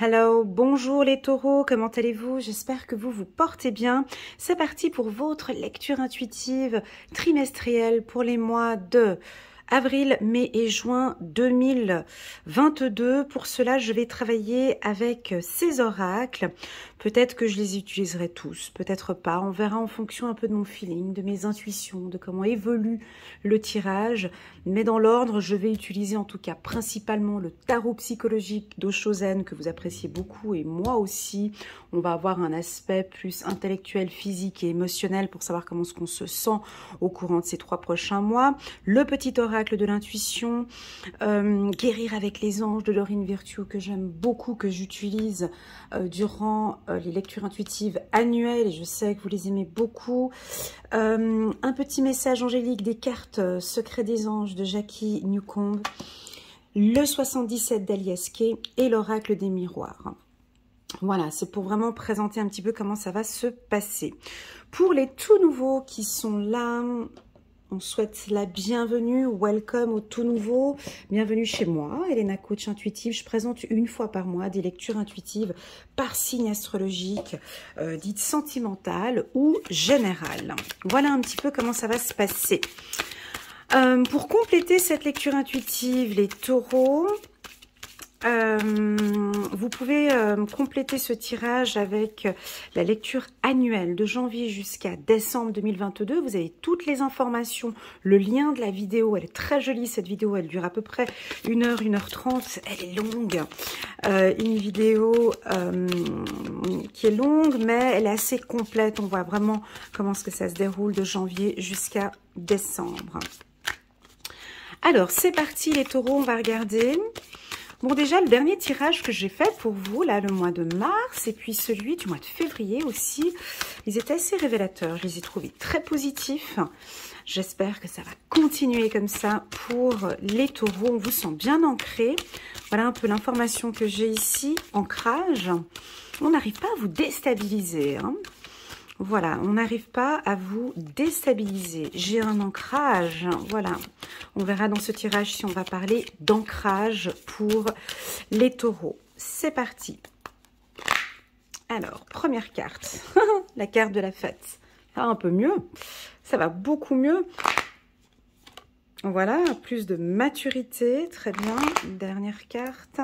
Hello, bonjour les taureaux, comment allez-vous? J'espère que vous vous portez bien. C'est parti pour votre lecture intuitive trimestrielle pour les mois de avril, mai et juin 2022. Pour cela, je vais travailler avec ces oracles. Peut-être que je les utiliserai tous, peut-être pas. On verra en fonction un peu de mon feeling, de mes intuitions, de comment évolue le tirage. Mais dans l'ordre, je vais utiliser en tout cas principalement le tarot psychologique d'Oshozen que vous appréciez beaucoup et moi aussi. On va avoir un aspect plus intellectuel, physique et émotionnel pour savoir comment est-ce qu'on se sent au courant de ces 3 prochains mois. Le petit oracle de l'intuition, guérir avec les anges de Dorine Virtue que j'aime beaucoup, que j'utilise durant les lectures intuitives annuelles et je sais que vous les aimez beaucoup. Un petit message angélique des cartes Secrets des anges de Jackie Newcomb, le 77 d'Alias Kay et l'oracle des miroirs. Voilà, c'est pour vraiment présenter un petit peu comment ça va se passer. Pour les tout nouveaux qui sont là, on souhaite la bienvenue, welcome aux tout nouveaux, bienvenue chez moi, Elena Coach Intuitive. Je présente une fois par mois des lectures intuitives par signe astrologique, dites sentimentales ou générales. Voilà un petit peu comment ça va se passer. Pour compléter cette lecture intuitive, les taureaux, vous pouvez compléter ce tirage avec la lecture annuelle de janvier jusqu'à décembre 2022. Vous avez toutes les informations, le lien de la vidéo, elle est très jolie cette vidéo, elle dure à peu près 1h, 1h30, elle est longue. Une vidéo qui est longue mais elle est assez complète, on voit vraiment comment est-ce que ça se déroule de janvier jusqu'à décembre. Alors c'est parti les taureaux, on va regarder. Bon, déjà, le dernier tirage que j'ai fait pour vous, là, le mois de mars, et puis celui du mois de février aussi, ils étaient assez révélateurs. Je les ai trouvés très positifs. J'espère que ça va continuer comme ça pour les taureaux. On vous sent bien ancré. Voilà un peu l'information que j'ai ici. Ancrage. On n'arrive pas à vous déstabiliser, hein. Voilà, on n'arrive pas à vous déstabiliser. J'ai un ancrage, voilà. On verra dans ce tirage si on va parler d'ancrage pour les taureaux. C'est parti. Alors, première carte, la carte de la fête. Ça va un peu mieux, ça va beaucoup mieux. Voilà, plus de maturité, très bien. Dernière carte.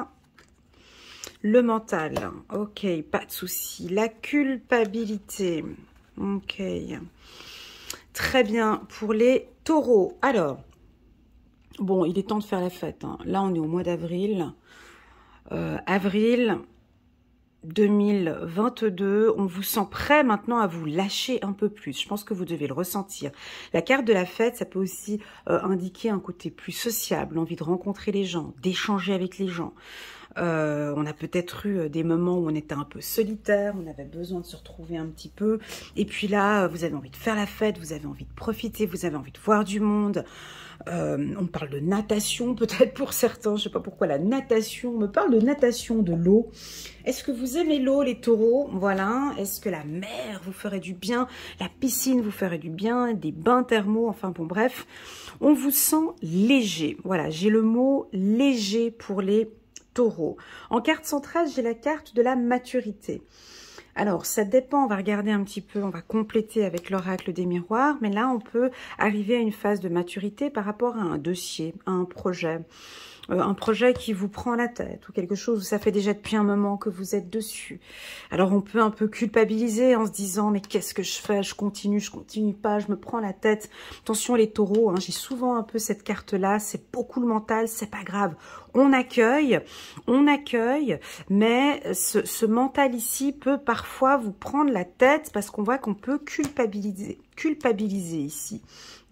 Le mental, ok, pas de souci. La culpabilité, ok. Très bien, pour les taureaux. Alors, bon, il est temps de faire la fête, hein. Là, on est au mois d'avril. Avril 2022, on vous sent prêt maintenant à vous lâcher un peu plus. Je pense que vous devez le ressentir. La carte de la fête, ça peut aussi indiquer un côté plus sociable, l'envie de rencontrer les gens, d'échanger avec les gens. On a peut-être eu des moments où on était un peu solitaire, on avait besoin de se retrouver un petit peu. Et puis là, vous avez envie de faire la fête, vous avez envie de profiter, vous avez envie de voir du monde. On parle de natation peut-être pour certains, je sais pas pourquoi la natation, on me parle de natation, de l'eau. Est-ce que vous aimez l'eau les taureaux? Voilà, est-ce que la mer vous ferait du bien? La piscine vous ferait du bien? Des bains thermaux, enfin bon bref. On vous sent léger, voilà, j'ai le mot léger pour les taureaux. En carte centrale, j'ai la carte de la maturité. Alors, ça dépend, on va regarder un petit peu, on va compléter avec l'oracle des miroirs, mais là, on peut arriver à une phase de maturité par rapport à un dossier, à un projet qui vous prend la tête, ou quelque chose où ça fait déjà depuis un moment que vous êtes dessus. Alors, on peut un peu culpabiliser en se disant, mais qu'est-ce que je fais? Je continue pas, je me prends la tête. Attention les taureaux, hein, j'ai souvent un peu cette carte-là, c'est beaucoup le mental, c'est pas grave. On accueille, mais ce mental ici peut parfois vous prendre la tête parce qu'on voit qu'on peut culpabiliser ici.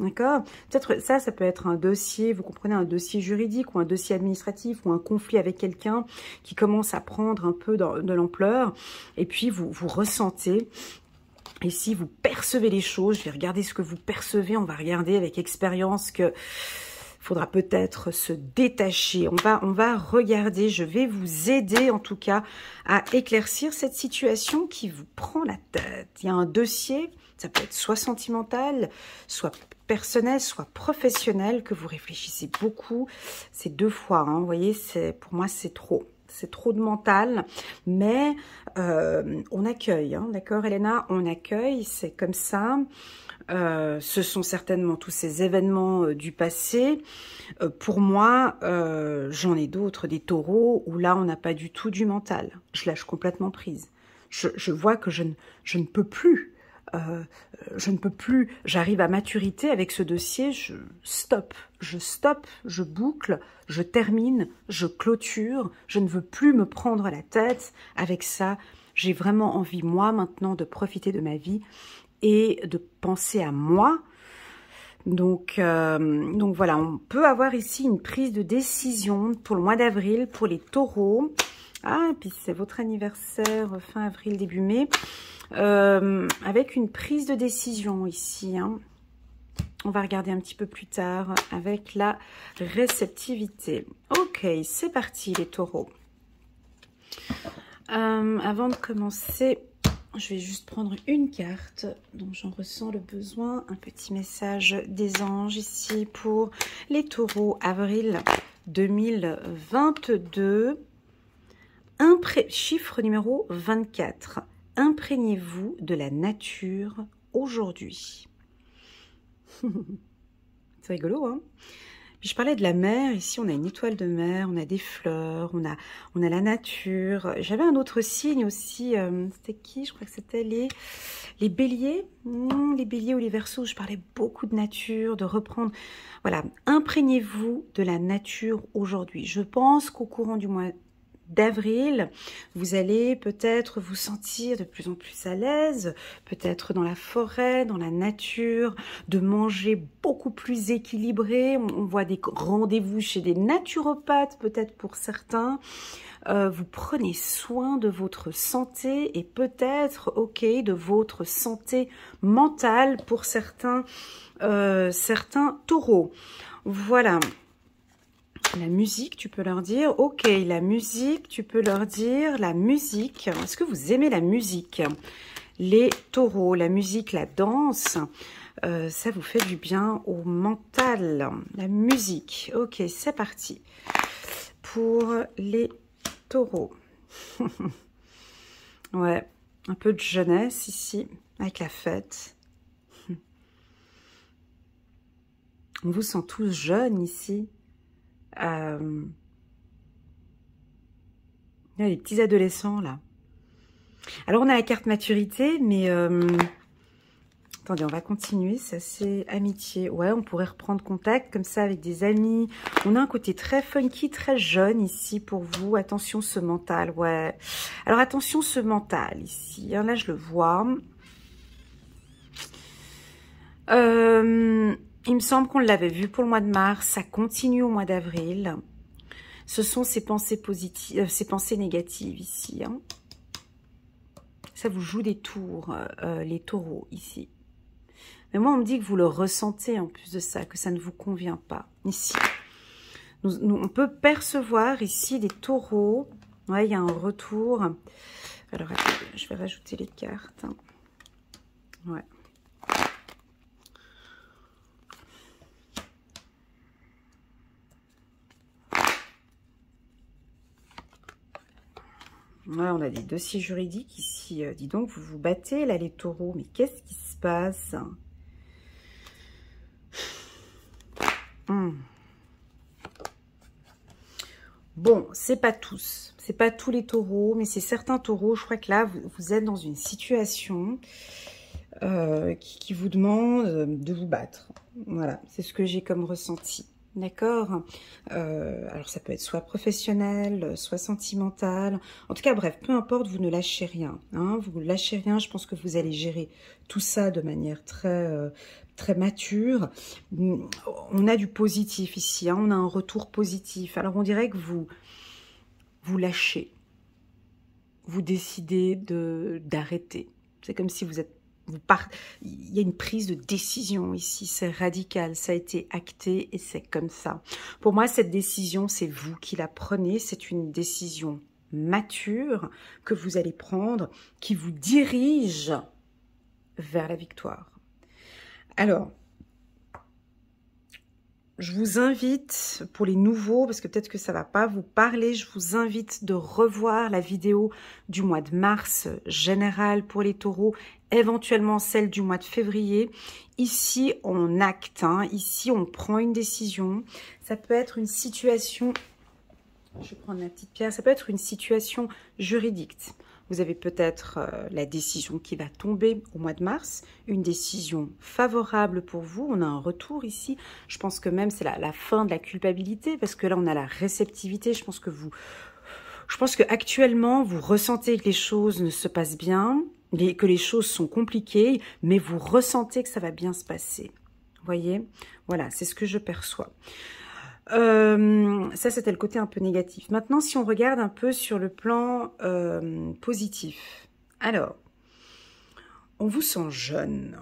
D'accord? Peut-être ça peut être un dossier, vous comprenez, un dossier juridique ou un dossier administratif ou un conflit avec quelqu'un qui commence à prendre un peu de l'ampleur et puis vous ressentez. Et si vous percevez les choses, je vais regarder ce que vous percevez, on va regarder avec expérience que faudra peut-être se détacher. On va regarder, je vais vous aider en tout cas à éclaircir cette situation qui vous prend la tête. Il y a un dossier, ça peut être soit sentimental, soit personnel, soit professionnel, que vous réfléchissez beaucoup. C'est 2 fois, hein, vous voyez, pour moi c'est trop. c'est trop de mental, mais on accueille, hein, d'accord Elena, on accueille, c'est comme ça. Ce sont certainement tous ces événements du passé. Pour moi, j'en ai d'autres, des taureaux, où là, on n'a pas du tout du mental. Je lâche complètement prise. Je vois que je ne peux plus. Je ne peux plus. J'arrive à maturité avec ce dossier. Je stoppe, je boucle, je termine, je clôture. Je ne veux plus me prendre la tête avec ça. J'ai vraiment envie, moi, maintenant, de profiter de ma vie et de penser à moi. Donc voilà, on peut avoir ici une prise de décision pour le mois d'avril, pour les taureaux. Ah, et puis c'est votre anniversaire, fin avril, début mai. Avec une prise de décision ici. Hein. On va regarder un petit peu plus tard avec la réceptivité. Ok, c'est parti les taureaux. Avant de commencer, je vais juste prendre une carte dont j'en ressens le besoin. Un petit message des anges ici pour les taureaux, avril 2022. Chiffre numéro 24. Imprégnez-vous de la nature aujourd'hui. C'est rigolo, hein? Puis je parlais de la mer, ici on a une étoile de mer, on a des fleurs, on a la nature. J'avais un autre signe aussi, c'était qui? Je crois que c'était les béliers, les béliers ou les verseaux, je parlais beaucoup de nature, de reprendre. Voilà, imprégnez-vous de la nature aujourd'hui. Je pense qu'au courant du mois d'avril, vous allez peut-être vous sentir de plus en plus à l'aise, peut-être dans la forêt, dans la nature, de manger beaucoup plus équilibré. On voit des rendez-vous chez des naturopathes, peut-être pour certains. Vous prenez soin de votre santé et peut-être, ok, de votre santé mentale pour certains taureaux. Voilà. La musique, tu peux leur dire, ok, la musique, tu peux leur dire, la musique, est-ce que vous aimez la musique? Les taureaux, la musique, la danse, ça vous fait du bien au mental. La musique, ok, c'est parti. Pour les taureaux. Ouais, un peu de jeunesse ici, avec la fête. On vous sent tous jeunes ici. Il y a les petits adolescents là. Alors on a la carte maturité, mais attendez, on va continuer. Ça c'est amitié. Ouais, on pourrait reprendre contact comme ça avec des amis. On a un côté très funky, très jeune ici pour vous. Attention ce mental, ouais. Alors attention ce mental ici. Hein, là je le vois. Il me semble qu'on l'avait vu pour le mois de mars. Ça continue au mois d'avril. Ce sont ces pensées positives, ces pensées négatives ici. Hein. Ça vous joue des tours, les taureaux ici. Mais moi, on me dit que vous le ressentez en plus de ça, que ça ne vous convient pas. Ici, on peut percevoir ici des taureaux. Ouais, il y a un retour. Alors, attendez, je vais rajouter les cartes. Ouais. Ouais, on a des dossiers juridiques ici. Dis donc, vous vous battez là, les taureaux. Mais qu'est-ce qui se passe? Bon, c'est pas tous. C'est pas tous les taureaux, mais c'est certains taureaux. Je crois que là, vous êtes dans une situation qui vous demande de vous battre. Voilà, c'est ce que j'ai comme ressenti. D'accord. Alors ça peut être soit professionnel, soit sentimental. En tout cas, bref, peu importe, vous ne lâchez rien. Hein, vous ne lâchez rien. Je pense que vous allez gérer tout ça de manière très mature. On a du positif ici. Hein, on a un retour positif. Alors on dirait que vous lâchez. Vous décidez d'arrêter. C'est comme si vous êtes il y a une prise de décision ici, c'est radical, ça a été acté et c'est comme ça. Pour moi, cette décision, c'est vous qui la prenez, c'est une décision mature que vous allez prendre, qui vous dirige vers la victoire. Alors, je vous invite, pour les nouveaux, parce que peut-être que ça ne va pas vous parler, je vous invite de revoir la vidéo du mois de mars générale pour les taureaux, éventuellement celle du mois de février. Ici, on acte, hein, ici, on prend une décision. Ça peut être une situation, je vais prendre la petite pierre, ça peut être une situation juridique. Vous avez peut-être la décision qui va tomber au mois de mars, une décision favorable pour vous. On a un retour ici. Je pense que même c'est la fin de la culpabilité parce que là, on a la réceptivité. Je pense que actuellement, vous ressentez que les choses ne se passent bien, que les choses sont compliquées, mais vous ressentez que ça va bien se passer. Vous voyez? Voilà, c'est ce que je perçois. Ça, c'était le côté un peu négatif. Maintenant, si on regarde un peu sur le plan positif. Alors, on vous sent jeune,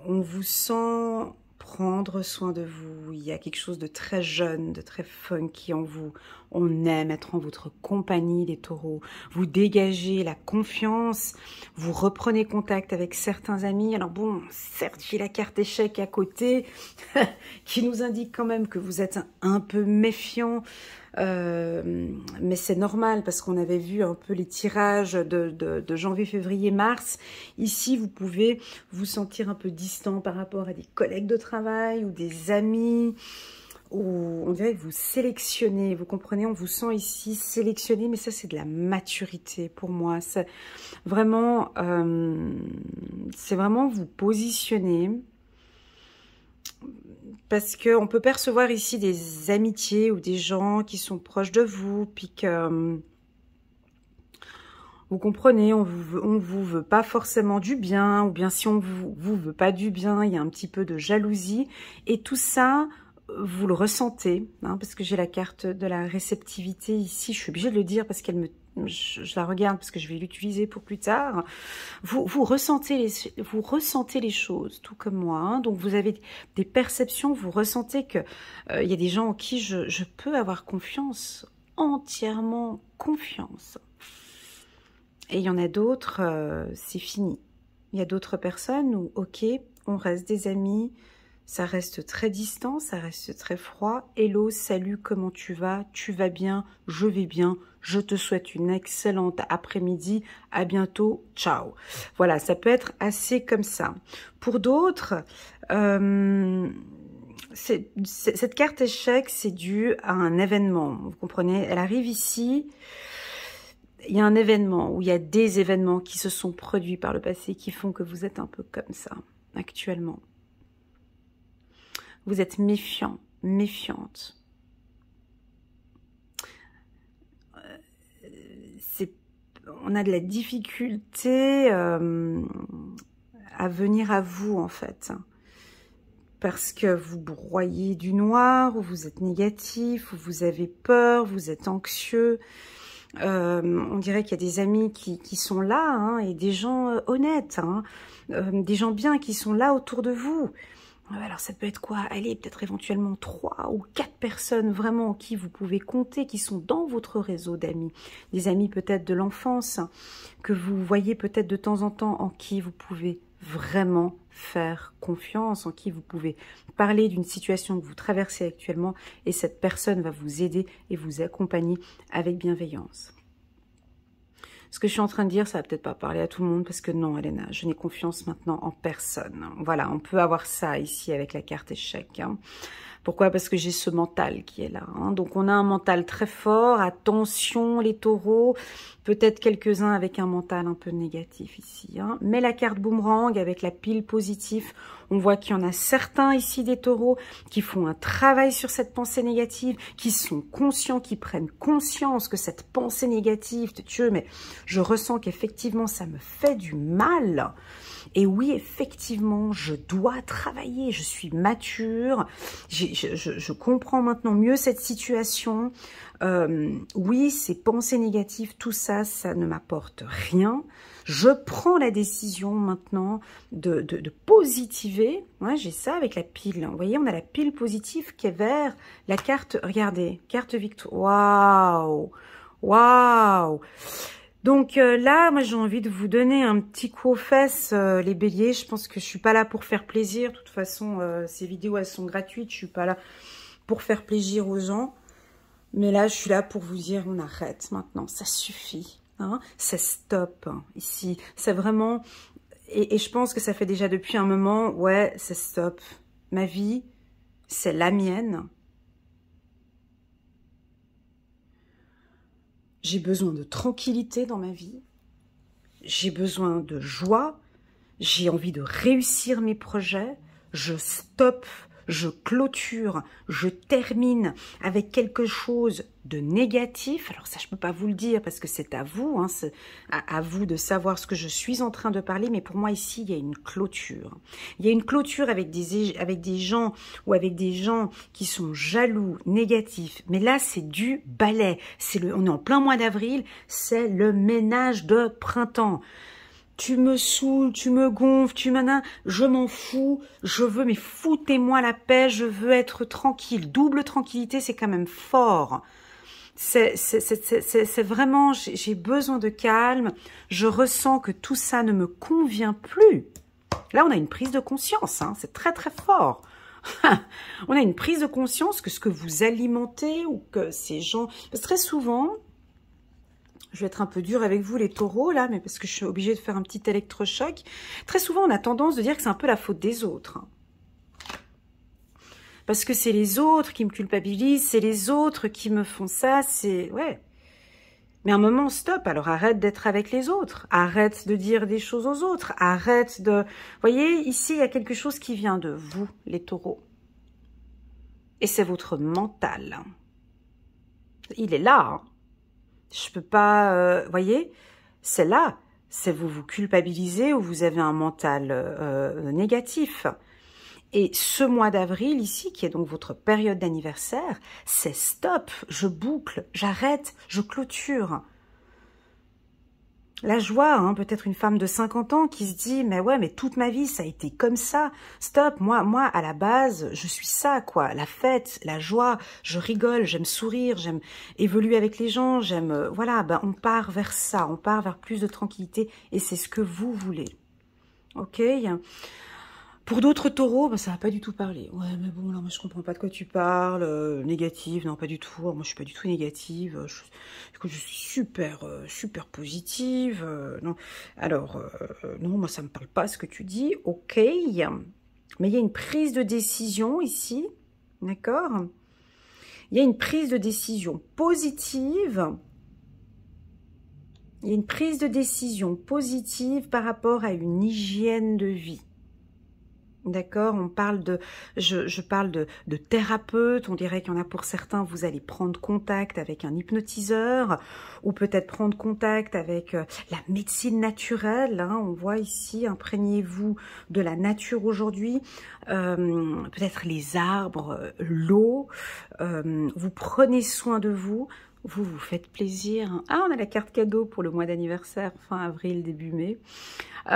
on vous sent prendre soin de vous. Il y a quelque chose de très jeune, de très funky en vous. On aime être en votre compagnie, les taureaux. Vous dégagez la confiance, vous reprenez contact avec certains amis. Alors bon, certes, j'ai la carte échec à côté, qui nous indique quand même que vous êtes un peu méfiant. Mais c'est normal parce qu'on avait vu un peu les tirages de janvier, février, mars. Ici, vous pouvez vous sentir un peu distant par rapport à des collègues de travail ou des amis. Ou on dirait que vous sélectionnez, vous comprenez, on vous sent ici sélectionné, mais ça c'est de la maturité pour moi. C'est vraiment vous positionner. Parce qu'on peut percevoir ici des amitiés ou des gens qui sont proches de vous, puis que vous comprenez, on vous veut pas forcément du bien, ou bien si on vous veut pas du bien, il y a un petit peu de jalousie. Et tout ça, vous le ressentez, hein, parce que j'ai la carte de la réceptivité ici. Je suis obligée de le dire parce qu'elle me... Je la regarde parce que je vais l'utiliser pour plus tard. Vous ressentez les choses, tout comme moi. Hein. Donc, vous avez des perceptions, vous ressentez que y a des gens en qui je peux avoir confiance, entièrement confiance. Et il y en a d'autres, c'est fini. Il y a d'autres personnes où, ok, on reste des amis, ça reste très distant, ça reste très froid. Hello, salut, comment tu vas? Tu vas bien? Je vais bien. Je te souhaite une excellente après-midi. À bientôt. Ciao. Voilà, ça peut être assez comme ça. Pour d'autres, cette carte échec, c'est dû à un événement. Vous comprenez? Elle arrive ici. Il y a un événement ou il y a des événements qui se sont produits par le passé qui font que vous êtes un peu comme ça actuellement. Vous êtes méfiant, méfiante. On a de la difficulté à venir à vous, en fait. Parce que vous broyez du noir, ou vous êtes négatif, ou vous avez peur, vous êtes anxieux. On dirait qu'il y a des amis qui sont là, hein, et des gens honnêtes, hein, des gens bien qui sont là autour de vous. Alors ça peut être quoi? Allez, peut-être éventuellement 3 ou 4 personnes vraiment en qui vous pouvez compter, qui sont dans votre réseau d'amis. Des amis peut-être de l'enfance, que vous voyez peut-être de temps en temps, en qui vous pouvez vraiment faire confiance, en qui vous pouvez parler d'une situation que vous traversez actuellement et cette personne va vous aider et vous accompagner avec bienveillance. Ce que je suis en train de dire, ça va peut-être pas parler à tout le monde parce que non, Elena, je n'ai confiance maintenant en personne. Voilà, on peut avoir ça ici avec la carte échec. Hein. Pourquoi? Parce que j'ai ce mental qui est là. Hein. Donc, on a un mental très fort. Attention, les taureaux. Peut-être quelques-uns avec un mental un peu négatif ici. Hein. Mais la carte boomerang avec la pile positive, on voit qu'il y en a certains ici des taureaux qui font un travail sur cette pensée négative, qui sont conscients, qui prennent conscience que cette pensée négative, Dieu, mais je ressens qu'effectivement, ça me fait du mal. Et oui, effectivement, je dois travailler, je suis mature, je comprends maintenant mieux cette situation. Oui, ces pensées négatives, tout ça, ça ne m'apporte rien. Je prends la décision maintenant de positiver. Ouais, j'ai ça avec la pile. Vous voyez, on a la pile positive qui est vers la carte, regardez, carte victoire. Waouh! Waouh! Donc là, moi j'ai envie de vous donner un petit coup aux fesses, les béliers. Je pense que je suis pas là pour faire plaisir. De toute façon, ces vidéos, elles sont gratuites. Je suis pas là pour faire plaisir aux gens. Mais là, je suis là pour vous dire, on arrête maintenant, ça suffit. Hein, ça stop hein, ici. C'est vraiment... Et je pense que ça fait déjà depuis un moment, ouais, ça stop. Ma vie, c'est la mienne. J'ai besoin de tranquillité dans ma vie. J'ai besoin de joie. J'ai envie de réussir mes projets. Je stoppe, je clôture, je termine avec quelque chose de négatif. Alors ça, je ne peux pas vous le dire parce que c'est à vous, hein, c'est à vous de savoir ce que je suis en train de parler. Mais pour moi, ici, il y a une clôture. Il y a une clôture avec des gens ou avec des gens qui sont jaloux, négatifs. Mais là, c'est du balai. On est en plein mois d'avril, c'est le ménage de printemps. Tu me saoules, tu me gonfles, je m'en fous, je veux, mais foutez-moi la paix, je veux être tranquille. Double tranquillité, c'est quand même fort. C'est vraiment, j'ai besoin de calme, je ressens que tout ça ne me convient plus. Là, on a une prise de conscience, hein, c'est très très fort. On a une prise de conscience que ce que vous alimentez ou que ces gens... Parce que très souvent... Je vais être un peu dure avec vous, les taureaux, là, mais parce que je suis obligée de faire un petit électrochoc. Très souvent, on a tendance de dire que c'est un peu la faute des autres. Parce que c'est les autres qui me culpabilisent, c'est les autres qui me font ça, c'est... Ouais. Mais à un moment, stop, alors arrête d'être avec les autres. Arrête de dire des choses aux autres. Arrête de... Vous voyez, ici, il y a quelque chose qui vient de vous, les taureaux. Et c'est votre mental. Il est là, hein. Je peux pas, voyez, c'est là, c'est vous culpabilisez ou vous avez un mental négatif. Et ce mois d'avril ici, qui est donc votre période d'anniversaire, c'est stop, je boucle, j'arrête, je clôture. La joie, hein, peut-être une femme de 50 ans qui se dit « Mais ouais, mais toute ma vie, ça a été comme ça. Stop, moi, à la base, je suis ça, quoi. La fête, la joie, je rigole, j'aime sourire, j'aime évoluer avec les gens, j'aime... voilà, ben, on part vers ça, on part vers plus de tranquillité et c'est ce que vous voulez. Ok ? Pour d'autres taureaux, ben, ça va pas du tout parler. Ouais, mais bon, là, moi, je comprends pas de quoi tu parles. Négative, non, pas du tout. Moi, je suis pas du tout négative. Écoute, je suis super positive. Non, alors, non, moi, ça me parle pas ce que tu dis. Ok, mais il y a une prise de décision ici, d'accord? Il y a une prise de décision positive. Il y a une prise de décision positive par rapport à une hygiène de vie. D'accord, on parle de, je parle de thérapeute, on dirait qu'il y en a pour certains, vous allez prendre contact avec un hypnotiseur, ou peut-être prendre contact avec la médecine naturelle, hein, on voit ici, imprégnez-vous de la nature aujourd'hui, peut-être les arbres, l'eau, vous prenez soin de vous, vous faites plaisir. Ah, on a la carte cadeau pour le mois d'anniversaire, fin avril, début mai. Vous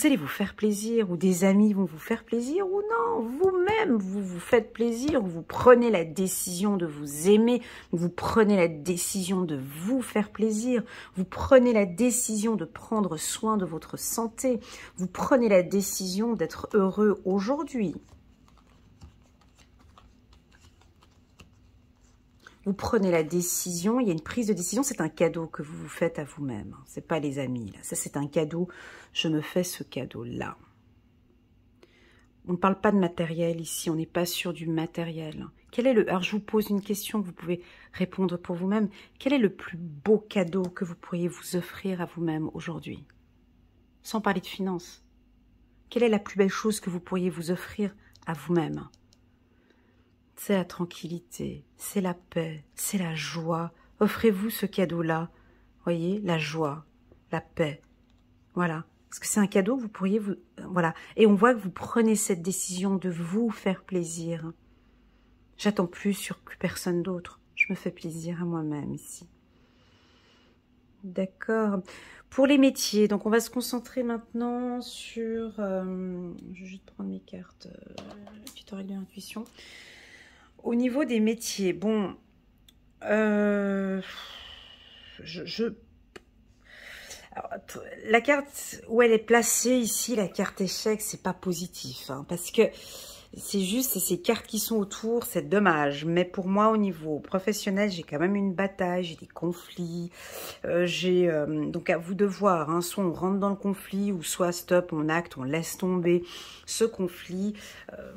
allez vous faire plaisir, ou des amis vont vous faire plaisir, ou non, vous-même, vous vous faites plaisir, vous prenez la décision de vous aimer, vous prenez la décision de vous faire plaisir, vous prenez la décision de prendre soin de votre santé, vous prenez la décision d'être heureux aujourd'hui. Vous prenez la décision, il y a une prise de décision, c'est un cadeau que vous vous faites à vous-même. C'est pas les amis, là. Ça, c'est un cadeau. Je me fais ce cadeau-là. On ne parle pas de matériel ici, on n'est pas sur du matériel. Quel est alors, je vous pose une question que vous pouvez répondre pour vous-même. Quel est le plus beau cadeau que vous pourriez vous offrir à vous-même aujourd'hui? Sans parler de finances. Quelle est la plus belle chose que vous pourriez vous offrir à vous-même? C'est la tranquillité, c'est la paix, c'est la joie. Offrez-vous ce cadeau-là. Voyez, la joie, la paix. Voilà. Parce que c'est un cadeau que vous pourriez vous... Voilà. Et on voit que vous prenez cette décision de vous faire plaisir. J'attends plus sur plus personne d'autre. Je me fais plaisir à moi-même ici. D'accord. Pour les métiers, donc on va se concentrer maintenant sur... je vais juste prendre mes cartes. Petite oreille de l'intuition. Au niveau des métiers, bon, alors, la carte où elle est placée ici, la carte échec, c'est pas positif, hein, parce que C'est juste ces cartes qui sont autour, c'est dommage. Mais pour moi, au niveau professionnel, j'ai quand même une bataille, j'ai des conflits. Donc à vous de voir, hein, soit on rentre dans le conflit, ou soit stop, on acte, on laisse tomber ce conflit.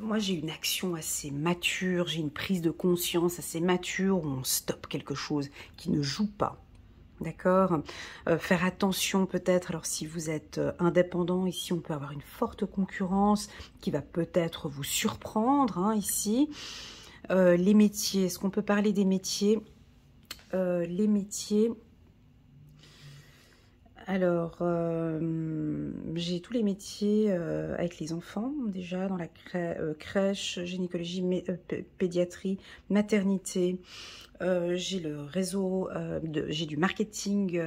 Moi, j'ai une action assez mature, j'ai une prise de conscience assez mature, où on stoppe quelque chose qui ne joue pas. D'accord, faire attention peut-être, alors si vous êtes indépendant, ici on peut avoir une forte concurrence qui va peut-être vous surprendre, hein, ici. Les métiers, est-ce qu'on peut parler des métiers? Les métiers, alors j'ai tous les métiers avec les enfants, déjà dans la crèche, gynécologie, pédiatrie, maternité. J'ai le réseau, j'ai du marketing,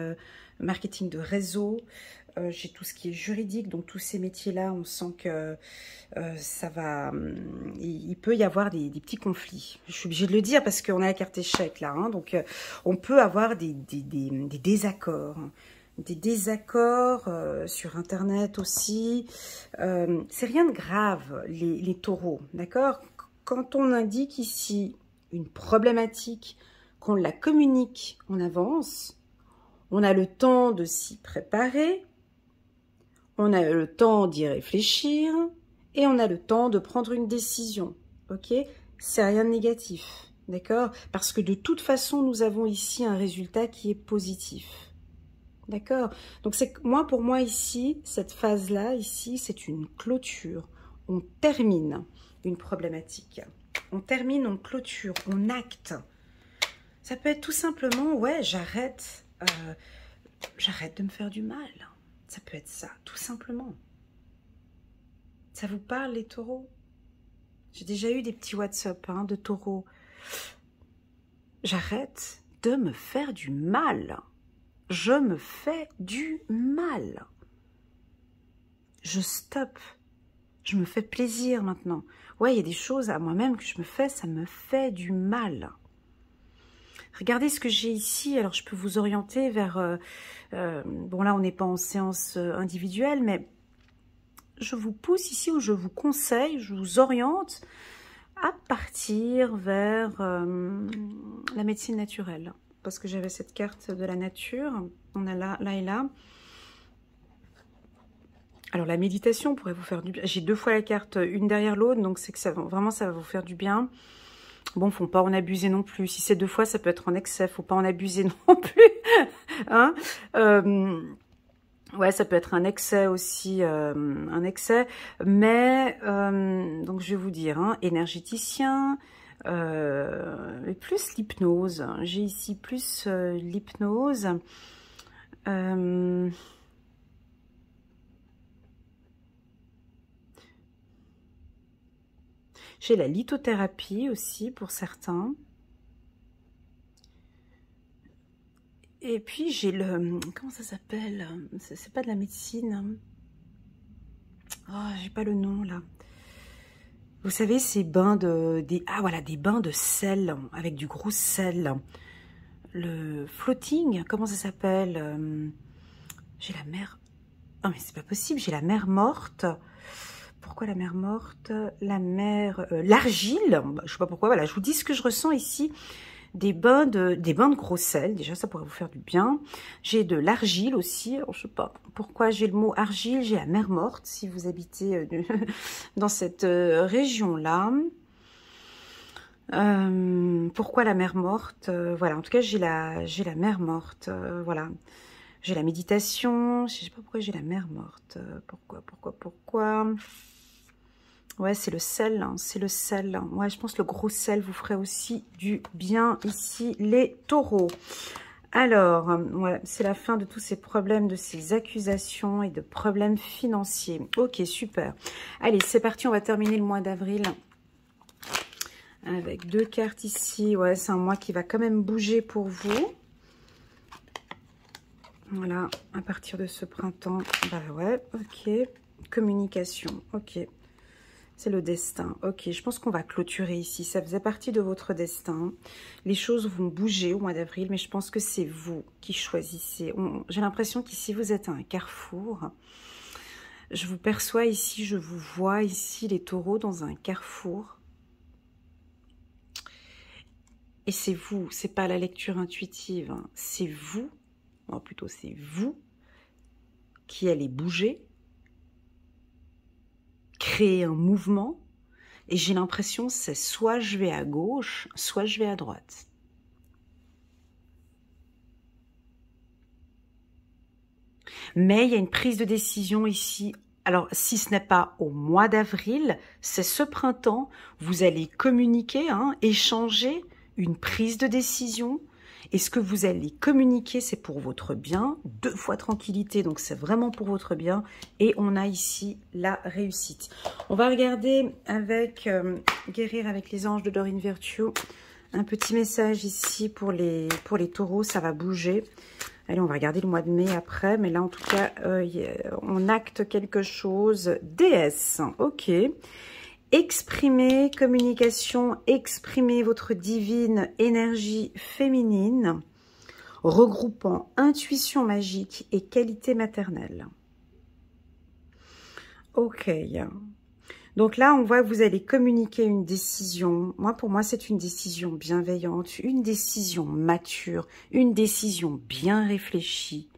marketing de réseau, j'ai tout ce qui est juridique, donc tous ces métiers-là, on sent que ça va, il peut y avoir des petits conflits. Je suis obligée de le dire parce qu'on a la carte échec là, hein, donc on peut avoir des désaccords. Des désaccords sur Internet aussi. C'est rien de grave, les taureaux, d'accord? Quand on indique ici une problématique, qu'on la communique en avance, on a le temps de s'y préparer, on a le temps d'y réfléchir et on a le temps de prendre une décision, ok? C'est rien de négatif, d'accord? Parce que de toute façon, nous avons ici un résultat qui est positif, d'accord? Donc pour moi ici, cette phase-là, ici, c'est une clôture. On termine une problématique. On termine, on clôture, on acte. Ça peut être tout simplement, ouais, j'arrête de me faire du mal. Ça peut être ça, tout simplement. Ça vous parle, les taureaux? J'ai déjà eu des petits WhatsApp de taureaux. J'arrête de me faire du mal. Je me fais du mal. Je stoppe. Je me fais plaisir maintenant. Ouais, il y a des choses à moi-même que je me fais, ça me fait du mal. Regardez ce que j'ai ici. Alors, je peux vous orienter vers... bon, là, on n'est pas en séance individuelle, mais je vous pousse ici, ou je vous conseille, je vous oriente à partir vers la médecine naturelle. Parce que j'avais cette carte de la nature. On a là et là. Alors, la méditation pourrait vous faire du bien. J'ai deux fois la carte, une derrière l'autre, donc c'est que ça, vraiment, ça va vous faire du bien. Bon, faut pas en abuser non plus. Si c'est deux fois, ça peut être en excès. Faut pas en abuser non plus. Hein, ouais, ça peut être un excès aussi, un excès. Mais, donc je vais vous dire, hein, énergéticien, plus l'hypnose. J'ai ici plus l'hypnose. J'ai la lithothérapie aussi pour certains. Et puis j'ai le... Comment ça s'appelle? C'est pas de la médecine. Oh, j'ai pas le nom là. Vous savez, ces bains ah voilà, des bains de sel, avec du gros sel. Le floating, comment ça s'appelle? J'ai la mer... Oh mais c'est pas possible, j'ai la mer morte. Pourquoi la mer morte? La mer... l'argile, je sais pas pourquoi, voilà, je vous dis ce que je ressens ici. Des bains de gros sel, déjà ça pourrait vous faire du bien. J'ai de l'argile aussi, alors je sais pas pourquoi j'ai le mot argile, j'ai la mer morte, si vous habitez dans cette région-là. Pourquoi la mer morte? Voilà, en tout cas j'ai la mer morte, voilà. J'ai la méditation, je sais pas pourquoi j'ai la mer morte, pourquoi? Ouais, c'est le sel, hein, c'est le sel. Ouais, je pense que le gros sel vous ferait aussi du bien ici, les taureaux. Alors, ouais, c'est la fin de tous ces problèmes, de ces accusations et de problèmes financiers. Ok, super. Allez, c'est parti, on va terminer le mois d'avril. Avec deux cartes ici. Ouais, c'est un mois qui va quand même bouger pour vous. Voilà, à partir de ce printemps. Bah ouais, ok. Communication, ok. C'est le destin. Ok, je pense qu'on va clôturer ici. Ça faisait partie de votre destin. Les choses vont bouger au mois d'avril, mais je pense que c'est vous qui choisissez. J'ai l'impression qu'ici, vous êtes à un carrefour. Je vous perçois ici, je vous vois ici, les taureaux, dans un carrefour. Et c'est vous, c'est pas la lecture intuitive, hein. C'est vous, ou plutôt c'est vous qui allez bouger, créer un mouvement. Et j'ai l'impression c'est soit je vais à gauche, soit je vais à droite. Mais il y a une prise de décision ici. Alors, si ce n'est pas au mois d'avril, c'est ce printemps, vous allez communiquer, hein, échanger une prise de décision. Et ce que vous allez communiquer, c'est pour votre bien. 2 fois tranquillité, donc c'est vraiment pour votre bien. Et on a ici la réussite. On va regarder avec Guérir avec les anges de Dorine Virtue. Un petit message ici pour les taureaux, ça va bouger. Allez, on va regarder le mois de mai après, mais là, en tout cas, on acte quelque chose. Déesse, ok. Exprimez, communication, exprimez votre divine énergie féminine, regroupant intuition magique et qualité maternelle. Ok. Donc là, on voit que vous allez communiquer une décision. Pour moi, c'est une décision bienveillante, une décision mature, une décision bien réfléchie.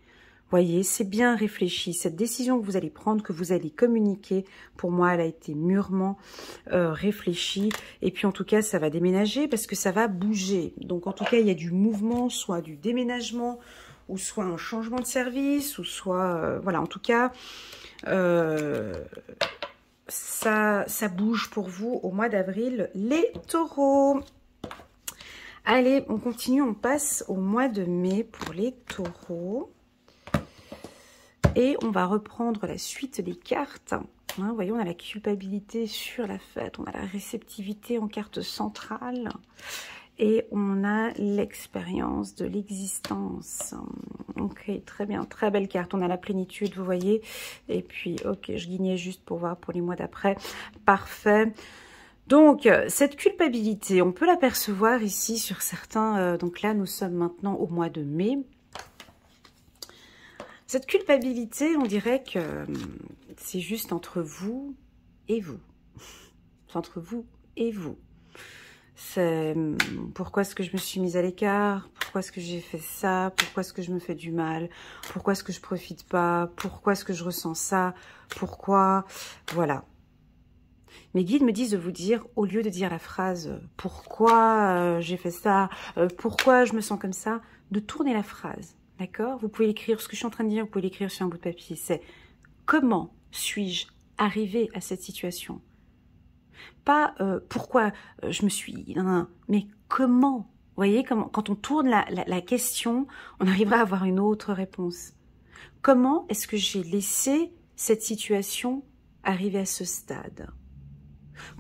Voyez, c'est bien réfléchi. Cette décision que vous allez prendre, que vous allez communiquer, pour moi, elle a été mûrement réfléchie. Et puis, en tout cas, ça va déménager parce que ça va bouger. Donc, en tout cas, il y a du mouvement, soit du déménagement, ou soit un changement de service, ou soit... voilà, en tout cas, ça bouge pour vous au mois d'avril, les taureaux. Allez, on continue, on passe au mois de mai pour les taureaux. Et on va reprendre la suite des cartes. Hein, voyez, on a la culpabilité sur la fête, on a la réceptivité en carte centrale. Et on a l'expérience de l'existence. Ok, très bien, très belle carte. On a la plénitude, vous voyez. Et puis, ok, je guignais juste pour voir pour les mois d'après. Parfait. Donc, cette culpabilité, on peut l'apercevoir ici sur certains... donc là, nous sommes maintenant au mois de mai. Cette culpabilité, on dirait que c'est juste entre vous et vous. C'est entre vous et vous. C'est pourquoi est-ce que je me suis mise à l'écart? Pourquoi est-ce que j'ai fait ça? Pourquoi est-ce que je me fais du mal? Pourquoi est-ce que je profite pas? Pourquoi est-ce que je ressens ça? Pourquoi? Voilà. Mes guides me disent de vous dire, au lieu de dire la phrase « Pourquoi j'ai fait ça? Pourquoi je me sens comme ça ?» de tourner la phrase. D'accord? Vous pouvez l'écrire, ce que je suis en train de dire, vous pouvez l'écrire sur un bout de papier. C'est « Comment suis-je arrivé à cette situation ?» Pas pourquoi je me suis... Non, mais comment? Vous voyez, quand on tourne la question, on arrivera à avoir une autre réponse. Comment est-ce que j'ai laissé cette situation arriver à ce stade?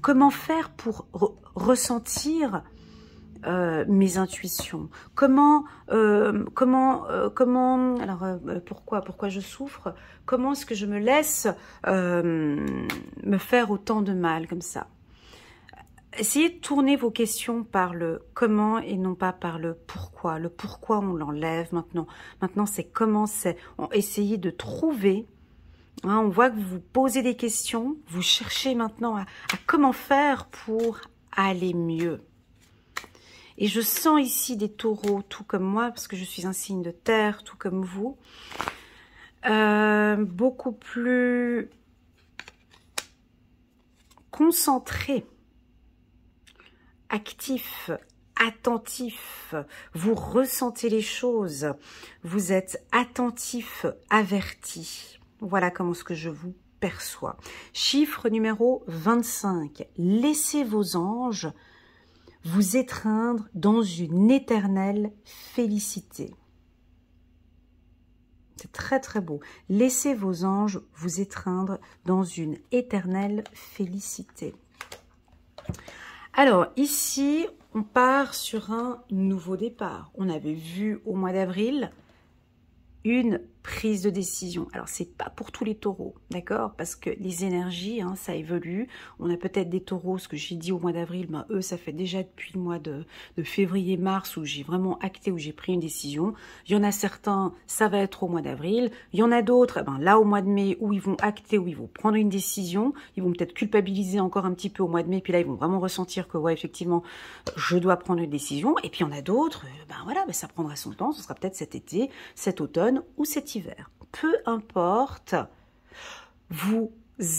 Comment faire pour ressentir mes intuitions? Pourquoi je souffre? Comment est-ce que je me laisse me faire autant de mal comme ça? Essayez de tourner vos questions par le comment et non pas par le pourquoi. Le pourquoi, on l'enlève maintenant. Maintenant, c'est comment c'est. Essayez de trouver. Hein, on voit que vous vous posez des questions. Vous cherchez maintenant à comment faire pour aller mieux. Et je sens ici des taureaux, tout comme moi, parce que je suis un signe de terre, tout comme vous. Beaucoup plus concentrés, actifs, attentifs. Vous ressentez les choses. Vous êtes attentif, averti. Voilà comment ce que je vous perçois. Chiffre numéro 25. Laissez vos anges vous étreindre dans une éternelle félicité. C'est très très beau. Laissez vos anges vous étreindre dans une éternelle félicité. Alors ici, on part sur un nouveau départ. On avait vu au mois d'avril une prise de décision. Alors, c'est pas pour tous les taureaux, d'accord? Parce que les énergies, hein, ça évolue. On a peut-être des taureaux, ce que j'ai dit au mois d'avril, ben, eux, ça fait déjà depuis le mois de février-mars où j'ai vraiment acté, où j'ai pris une décision. Il y en a certains, ça va être au mois d'avril. Il y en a d'autres, ben, là, au mois de mai, où ils vont acter, où ils vont prendre une décision. Ils vont peut-être culpabiliser encore un petit peu au mois de mai, puis là, ils vont vraiment ressentir que, ouais, effectivement, je dois prendre une décision. Et puis, il y en a d'autres, ben voilà, ben, ça prendra son temps. Ce sera peut-être cet été, cet automne ou cet hiver. Peu importe, vous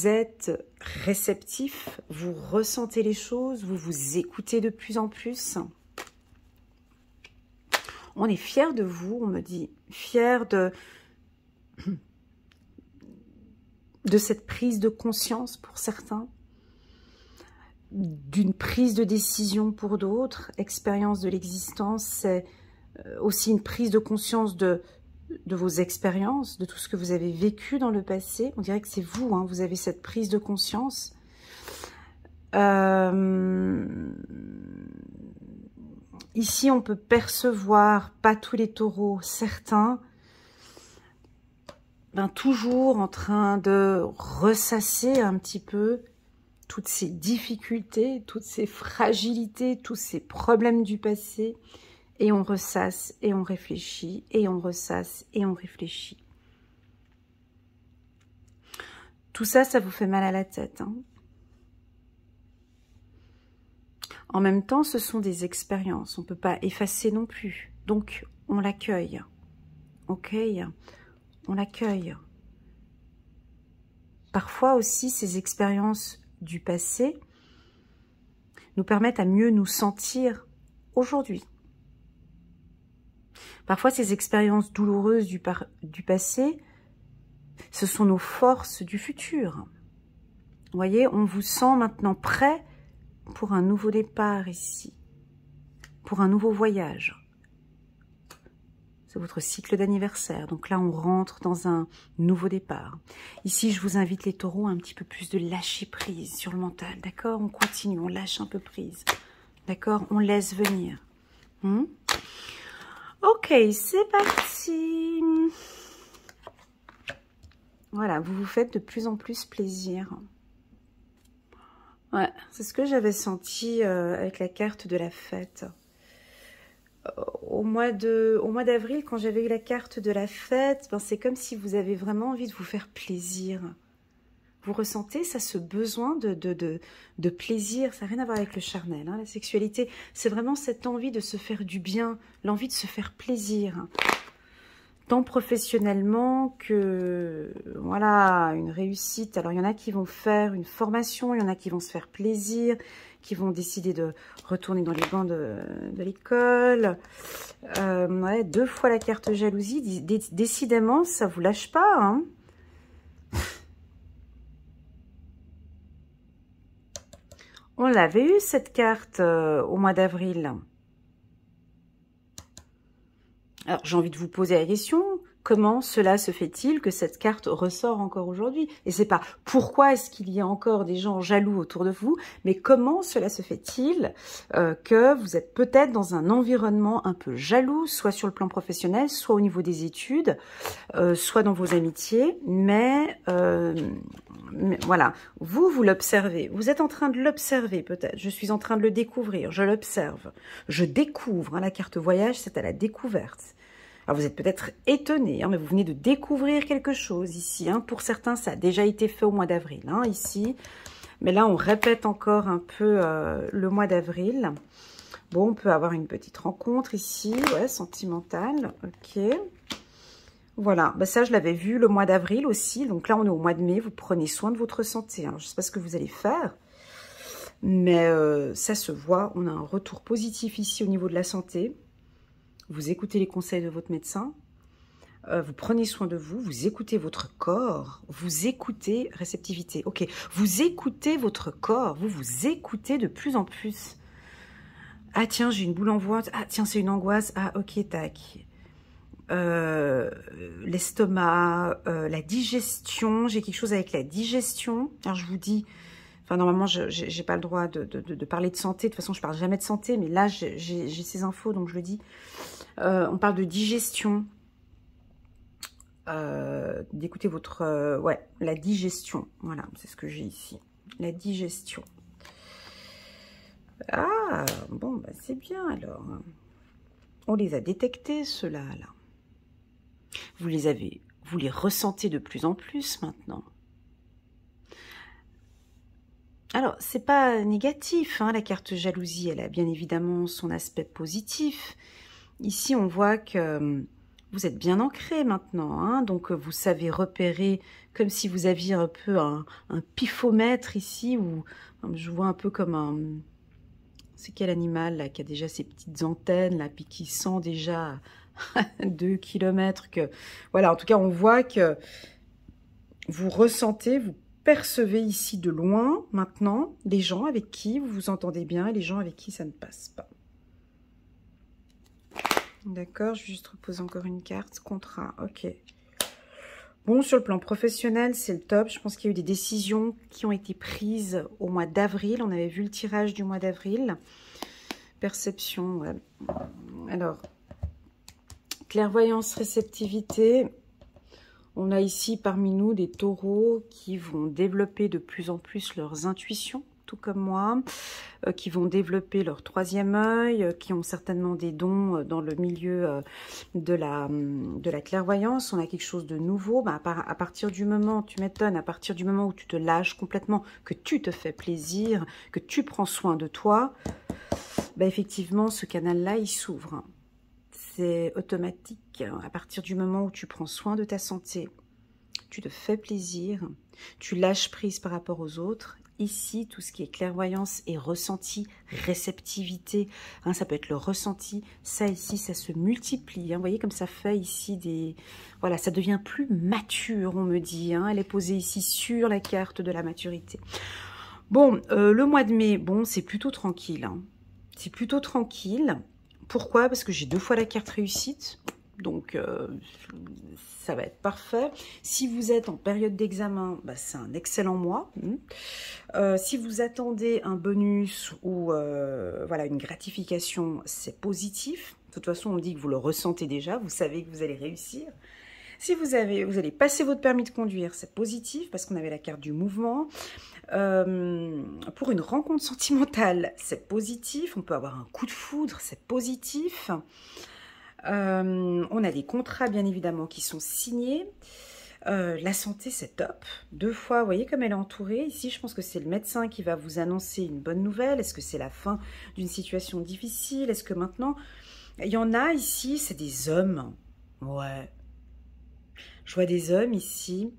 êtes réceptif, vous ressentez les choses, vous vous écoutez de plus en plus. On est fiers de vous, on me dit, fiers de cette prise de conscience pour certains, d'une prise de décision pour d'autres. Expérience de l'existence, c'est aussi une prise de conscience de vos expériences, de tout ce que vous avez vécu dans le passé. On dirait que c'est vous, hein, vous avez cette prise de conscience. Ici, on peut percevoir, pas tous les taureaux, certains, ben, toujours en train de ressasser un petit peu toutes ces difficultés, toutes ces fragilités, tous ces problèmes du passé. Et on ressasse, et on réfléchit, et on ressasse, et on réfléchit. Tout ça, ça vous fait mal à la tête, hein. En même temps, ce sont des expériences. On ne peut pas effacer non plus. Donc, on l'accueille. Ok? On l'accueille. Parfois aussi, ces expériences du passé nous permettent à mieux nous sentir aujourd'hui. Parfois, ces expériences douloureuses du passé, ce sont nos forces du futur. Vous voyez, on vous sent maintenant prêt pour un nouveau départ ici, pour un nouveau voyage. C'est votre cycle d'anniversaire. Donc là, on rentre dans un nouveau départ. Ici, je vous invite les taureaux à un petit peu plus de lâcher prise sur le mental. D'accord? On continue, on lâche un peu prise. D'accord? On laisse venir. Ok, c'est parti. Voilà, vous vous faites de plus en plus plaisir. Ouais, c'est ce que j'avais senti avec la carte de la fête. Au mois d'avril, quand j'avais eu la carte de la fête, ben c'est comme si vous avez vraiment envie de vous faire plaisir. Vous ressentez ça, ce besoin de plaisir. Ça n'a rien à voir avec le charnel, hein, la sexualité. C'est vraiment cette envie de se faire du bien, l'envie de se faire plaisir. Tant professionnellement que, voilà, une réussite. Alors, il y en a qui vont faire une formation, il y en a qui vont se faire plaisir, qui vont décider de retourner dans les bancs de l'école. Ouais, 2 fois la carte jalousie. Décidément, ça vous lâche pas, hein. On l'avait eu, cette carte, au mois d'avril. Alors, j'ai envie de vous poser la question, comment cela se fait-il que cette carte ressort encore aujourd'hui? Et c'est pas pourquoi est-ce qu'il y a encore des gens jaloux autour de vous, mais comment cela se fait-il que vous êtes peut-être dans un environnement un peu jaloux, soit sur le plan professionnel, soit au niveau des études, soit dans vos amitiés, mais voilà, vous l'observez, vous êtes en train de l'observer peut-être, je suis en train de le découvrir, je l'observe, je découvre, hein, la carte voyage c'est à la découverte. Alors vous êtes peut-être étonné, hein, mais vous venez de découvrir quelque chose ici, hein. Pour certains ça a déjà été fait au mois d'avril, hein, ici, mais là on répète encore un peu le mois d'avril. Bon, on peut avoir une petite rencontre ici, ouais, sentimentale, ok. Voilà, bah ça je l'avais vu le mois d'avril aussi, donc là on est au mois de mai, vous prenez soin de votre santé, hein. Je ne sais pas ce que vous allez faire, mais ça se voit, on a un retour positif ici au niveau de la santé, vous écoutez les conseils de votre médecin, vous prenez soin de vous, vous écoutez votre corps, vous écoutez, réceptivité, ok, vous écoutez votre corps, vous vous écoutez de plus en plus. Ah tiens, j'ai une boule en voix, ah tiens c'est une angoisse, ah ok, tac. L'estomac, la digestion, j'ai quelque chose avec la digestion. Alors je vous dis, enfin normalement j'ai pas le droit de parler de santé, de toute façon je parle jamais de santé, mais là j'ai ces infos donc je le dis. On parle de digestion, d'écouter votre... ouais, la digestion. Voilà, c'est ce que j'ai ici. La digestion. Ah, bon, bah, c'est bien alors. On les a détectés, ceux-là, là. Vous les ressentez de plus en plus maintenant. Alors, c'est pas négatif, hein, la carte jalousie, elle a bien évidemment son aspect positif. Ici, on voit que vous êtes bien ancré maintenant, hein, donc vous savez repérer, comme si vous aviez un peu un pifomètre ici, ou je vois un peu comme un... C'est quel animal là, qui a déjà ses petites antennes, là, puis qui sent déjà 2 kilomètres que... Voilà, en tout cas, on voit que vous ressentez, vous percevez ici de loin, maintenant, les gens avec qui vous vous entendez bien et les gens avec qui ça ne passe pas. D'accord, je vais juste reposer encore une carte. Contrat, ok. Bon, sur le plan professionnel, c'est le top. Je pense qu'il y a eu des décisions qui ont été prises au mois d'avril. On avait vu le tirage du mois d'avril. Perception, ouais. Alors, clairvoyance, réceptivité. On a ici parmi nous des taureaux qui vont développer de plus en plus leurs intuitions, tout comme moi, qui vont développer leur troisième œil, qui ont certainement des dons dans le milieu de la clairvoyance. On a quelque chose de nouveau. Bah, à partir du moment, tu m'étonnes, à partir du moment où tu te lâches complètement, que tu te fais plaisir, que tu prends soin de toi, bah, effectivement, ce canal-là, il s'ouvre. C'est automatique. À partir du moment où tu prends soin de ta santé, tu te fais plaisir, tu lâches prise par rapport aux autres. Ici, tout ce qui est clairvoyance et ressenti, réceptivité, hein, ça peut être le ressenti. Ça ici, ça se multiplie. Hein, vous voyez comme ça fait ici des... Voilà, ça devient plus mature, on me dit. Hein, elle est posée ici sur la carte de la maturité. Bon, le mois de mai, bon, c'est plutôt tranquille. Hein. C'est plutôt tranquille. Pourquoi? Parce que j'ai 2 fois la carte réussite, donc ça va être parfait. Si vous êtes en période d'examen, bah, c'est un excellent mois. Si vous attendez un bonus ou voilà, une gratification, c'est positif. De toute façon, on dit que vous le ressentez déjà, vous savez que vous allez réussir. Si vous allez passer votre permis de conduire, c'est positif parce qu'on avait la carte du mouvement. Pour une rencontre sentimentale, c'est positif. On peut avoir un coup de foudre, c'est positif. On a des contrats, bien évidemment, qui sont signés. La santé, c'est top. 2 fois, vous voyez comme elle est entourée. Ici, je pense que c'est le médecin qui va vous annoncer une bonne nouvelle. Est-ce que c'est la fin d'une situation difficile? Est-ce que maintenant... Il y en a ici, c'est des hommes. Ouais. Je vois des hommes ici,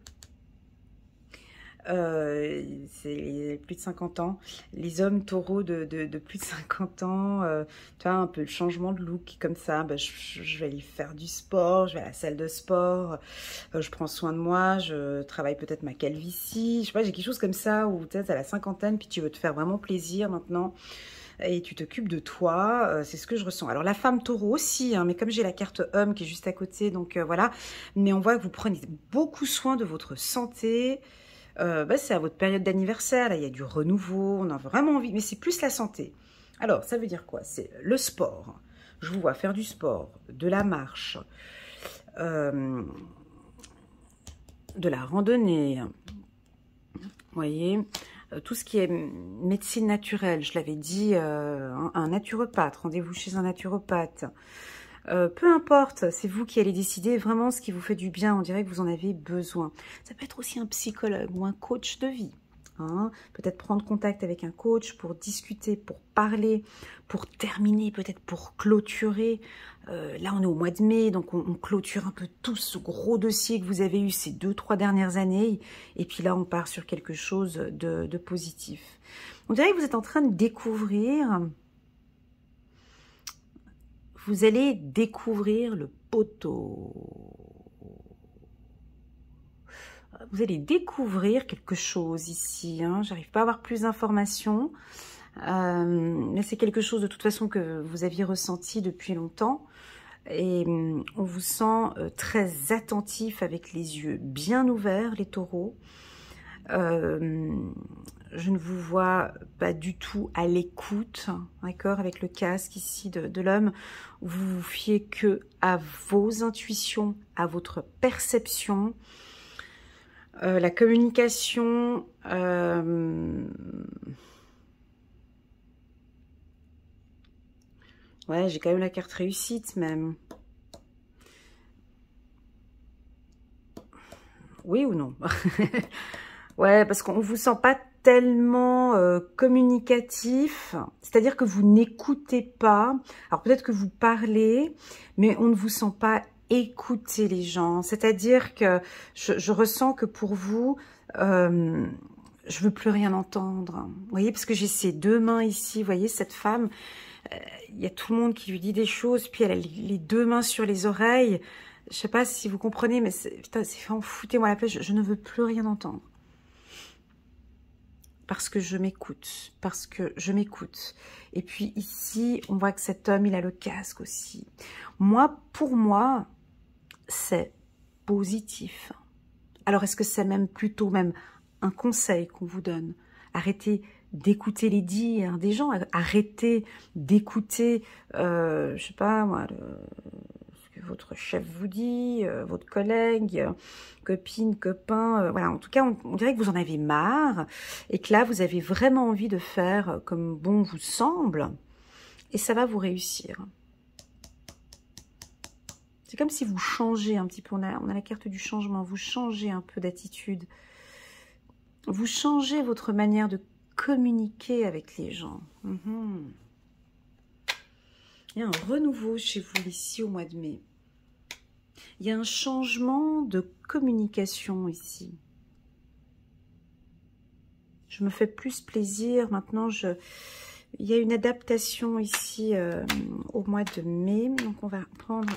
c'est plus de 50 ans, les hommes taureaux de plus de 50 ans, tu vois, un peu le changement de look comme ça, bah, je vais aller faire du sport, je vais à la salle de sport, je prends soin de moi, je travaille peut-être ma calvitie, je sais pas, j'ai quelque chose comme ça où tu es à la cinquantaine, puis tu veux te faire vraiment plaisir maintenant. Et tu t'occupes de toi, c'est ce que je ressens. Alors la femme taureau aussi, hein, mais comme j'ai la carte homme qui est juste à côté, donc voilà. Mais on voit que vous prenez beaucoup soin de votre santé. Bah, c'est à votre période d'anniversaire, là il y a du renouveau, on a vraiment envie, mais c'est plus la santé. Alors ça veut dire quoi? C'est le sport. Je vous vois faire du sport, de la marche, de la randonnée, vous voyez, tout ce qui est médecine naturelle, je l'avais dit, un naturopathe, rendez-vous chez un naturopathe. Peu importe, c'est vous qui allez décider vraiment ce qui vous fait du bien, on dirait que vous en avez besoin. Ça peut être aussi un psychologue ou un coach de vie. Hein, peut-être prendre contact avec un coach pour discuter, pour parler, pour terminer, peut-être pour clôturer. Là, on est au mois de mai, donc on clôture un peu tout ce gros dossier que vous avez eu ces 2-3 dernières années. Et puis là, on part sur quelque chose de positif. On dirait que vous êtes en train de découvrir... Vous allez découvrir le poteau. Vous allez découvrir quelque chose ici. Hein. J'arrive pas à avoir plus d'informations. Mais c'est quelque chose de toute façon que vous aviez ressenti depuis longtemps. Et on vous sent très attentif avec les yeux bien ouverts, les taureaux. je ne vous vois pas du tout à l'écoute, d'accord, avec le casque ici de l'homme. Vous vous fiez que à vos intuitions, à votre perception. La communication, ouais, j'ai quand même la carte réussite même. Oui ou non? Ouais, parce qu'on ne vous sent pas tellement communicatif, c'est-à-dire que vous n'écoutez pas. Alors peut-être que vous parlez, mais on ne vous sent pas écouter les gens. C'est-à-dire que je ressens que pour vous, je veux plus rien entendre. Vous voyez, parce que j'ai ces deux mains ici, vous voyez, cette femme, il y a tout le monde qui lui dit des choses, puis elle a les deux mains sur les oreilles. Je sais pas si vous comprenez, mais putain, foutez-moi la paix, je ne veux plus rien entendre. Parce que je m'écoute, parce que je m'écoute. Et puis ici, on voit que cet homme, il a le casque aussi. Moi, pour moi, c'est positif. Alors, est-ce que c'est même plutôt même un conseil qu'on vous donne? Arrêtez d'écouter les dires des gens, arrêtez d'écouter, je sais pas moi, ce que votre chef vous dit, votre collègue, copine, copain, voilà, en tout cas, on dirait que vous en avez marre et que là, vous avez vraiment envie de faire comme bon vous semble et ça va vous réussir. C'est comme si vous changez un petit peu, on a la carte du changement, vous changez un peu d'attitude, vous changez votre manière de communiquer avec les gens. Il y a un renouveau chez vous ici au mois de mai. Il y a un changement de communication ici. Je me fais plus plaisir. Maintenant, il y a une adaptation ici au mois de mai. Donc, on va prendre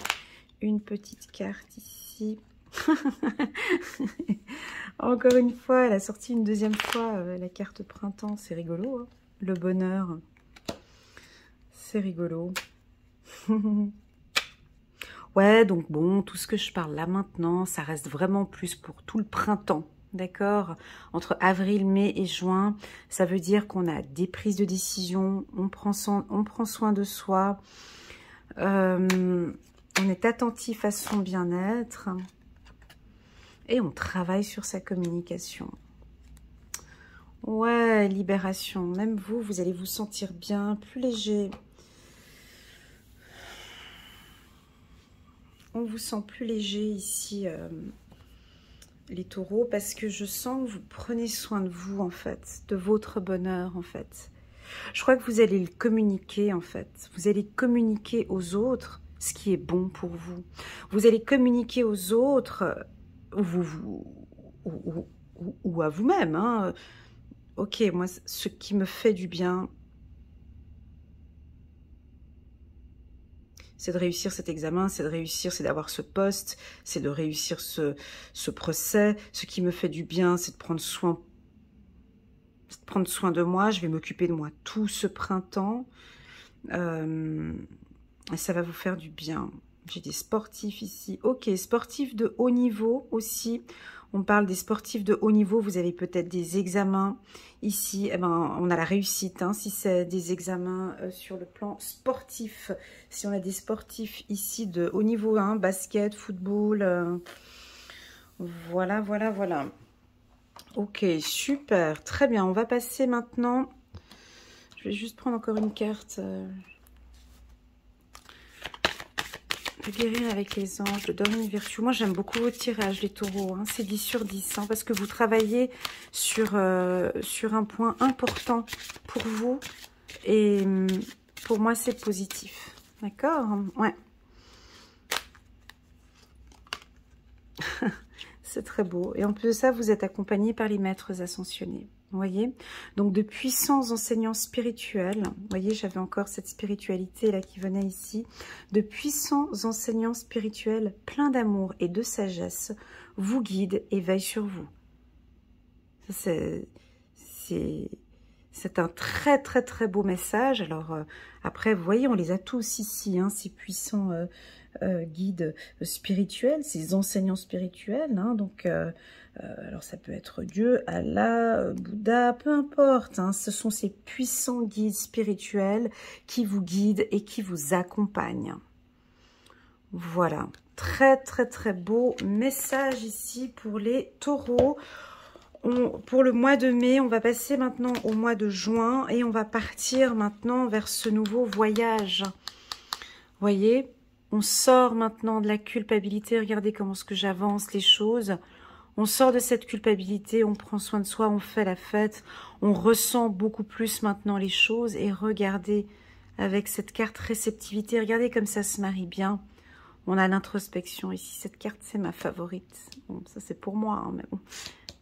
une petite carte ici. Encore une fois, elle a sorti une deuxième fois la carte printemps. C'est rigolo, hein, le bonheur. C'est rigolo. Ouais, donc bon, tout ce que je parle là maintenant, ça reste vraiment plus pour tout le printemps, d'accord? Entre avril, mai et juin, ça veut dire qu'on a des prises de décision, on prend soin de soi, on est attentif à son bien-être et on travaille sur sa communication. Ouais, libération. Même vous, vous allez vous sentir bien, plus léger. On vous sent plus léger ici, les taureaux, parce que je sens que vous prenez soin de vous, en fait, de votre bonheur, en fait. Je crois que vous allez le communiquer, en fait. Vous allez communiquer aux autres ce qui est bon pour vous. Vous allez communiquer aux autres, ou à vous-même, hein. Ok, moi, ce qui me fait du bien, c'est de réussir cet examen, c'est de réussir, c'est d'avoir ce poste, c'est de réussir ce procès. Ce qui me fait du bien, c'est de prendre soin de moi. Je vais m'occuper de moi tout ce printemps. Et ça va vous faire du bien. J'ai des sportifs ici. Ok, sportifs de haut niveau aussi. On parle des sportifs de haut niveau. Vous avez peut-être des examens ici. Eh ben, on a la réussite, hein, si c'est des examens sur le plan sportif. Si on a des sportifs ici de haut niveau, hein, basket, football. Voilà, voilà, voilà. Ok, super. Très bien. On va passer maintenant. Je vais juste prendre encore une carte. De guérir avec les anges, de Dorine Virtue. Moi, j'aime beaucoup vos tirages, les taureaux. Hein. C'est 10 sur 10. Hein, parce que vous travaillez sur un point important pour vous. Et pour moi, c'est positif. D'accord? Ouais. C'est très beau. Et en plus de ça, vous êtes accompagné par les maîtres ascensionnés. Vous voyez? Donc, de puissants enseignants spirituels. Vous voyez, j'avais encore cette spiritualité là qui venait ici. De puissants enseignants spirituels pleins d'amour et de sagesse vous guident et veillent sur vous. C'est un très, très, très beau message. Alors, après, vous voyez, on les a tous ici, hein, ces puissants guides spirituels, ces enseignants spirituels. Hein, donc, alors ça peut être Dieu, Allah, Bouddha, peu importe. Hein, ce sont ces puissants guides spirituels qui vous guident et qui vous accompagnent. Voilà, très très très beau message ici pour les taureaux. Pour le mois de mai, on va passer maintenant au mois de juin et on va partir maintenant vers ce nouveau voyage. Vous voyez, on sort maintenant de la culpabilité. Regardez comment est-ce que j'avance les choses. On sort de cette culpabilité, on prend soin de soi, on fait la fête, on ressent beaucoup plus maintenant les choses. Et regardez, avec cette carte réceptivité, regardez comme ça se marie bien. On a l'introspection ici. Cette carte, c'est ma favorite. Bon, ça, c'est pour moi, hein, mais bon.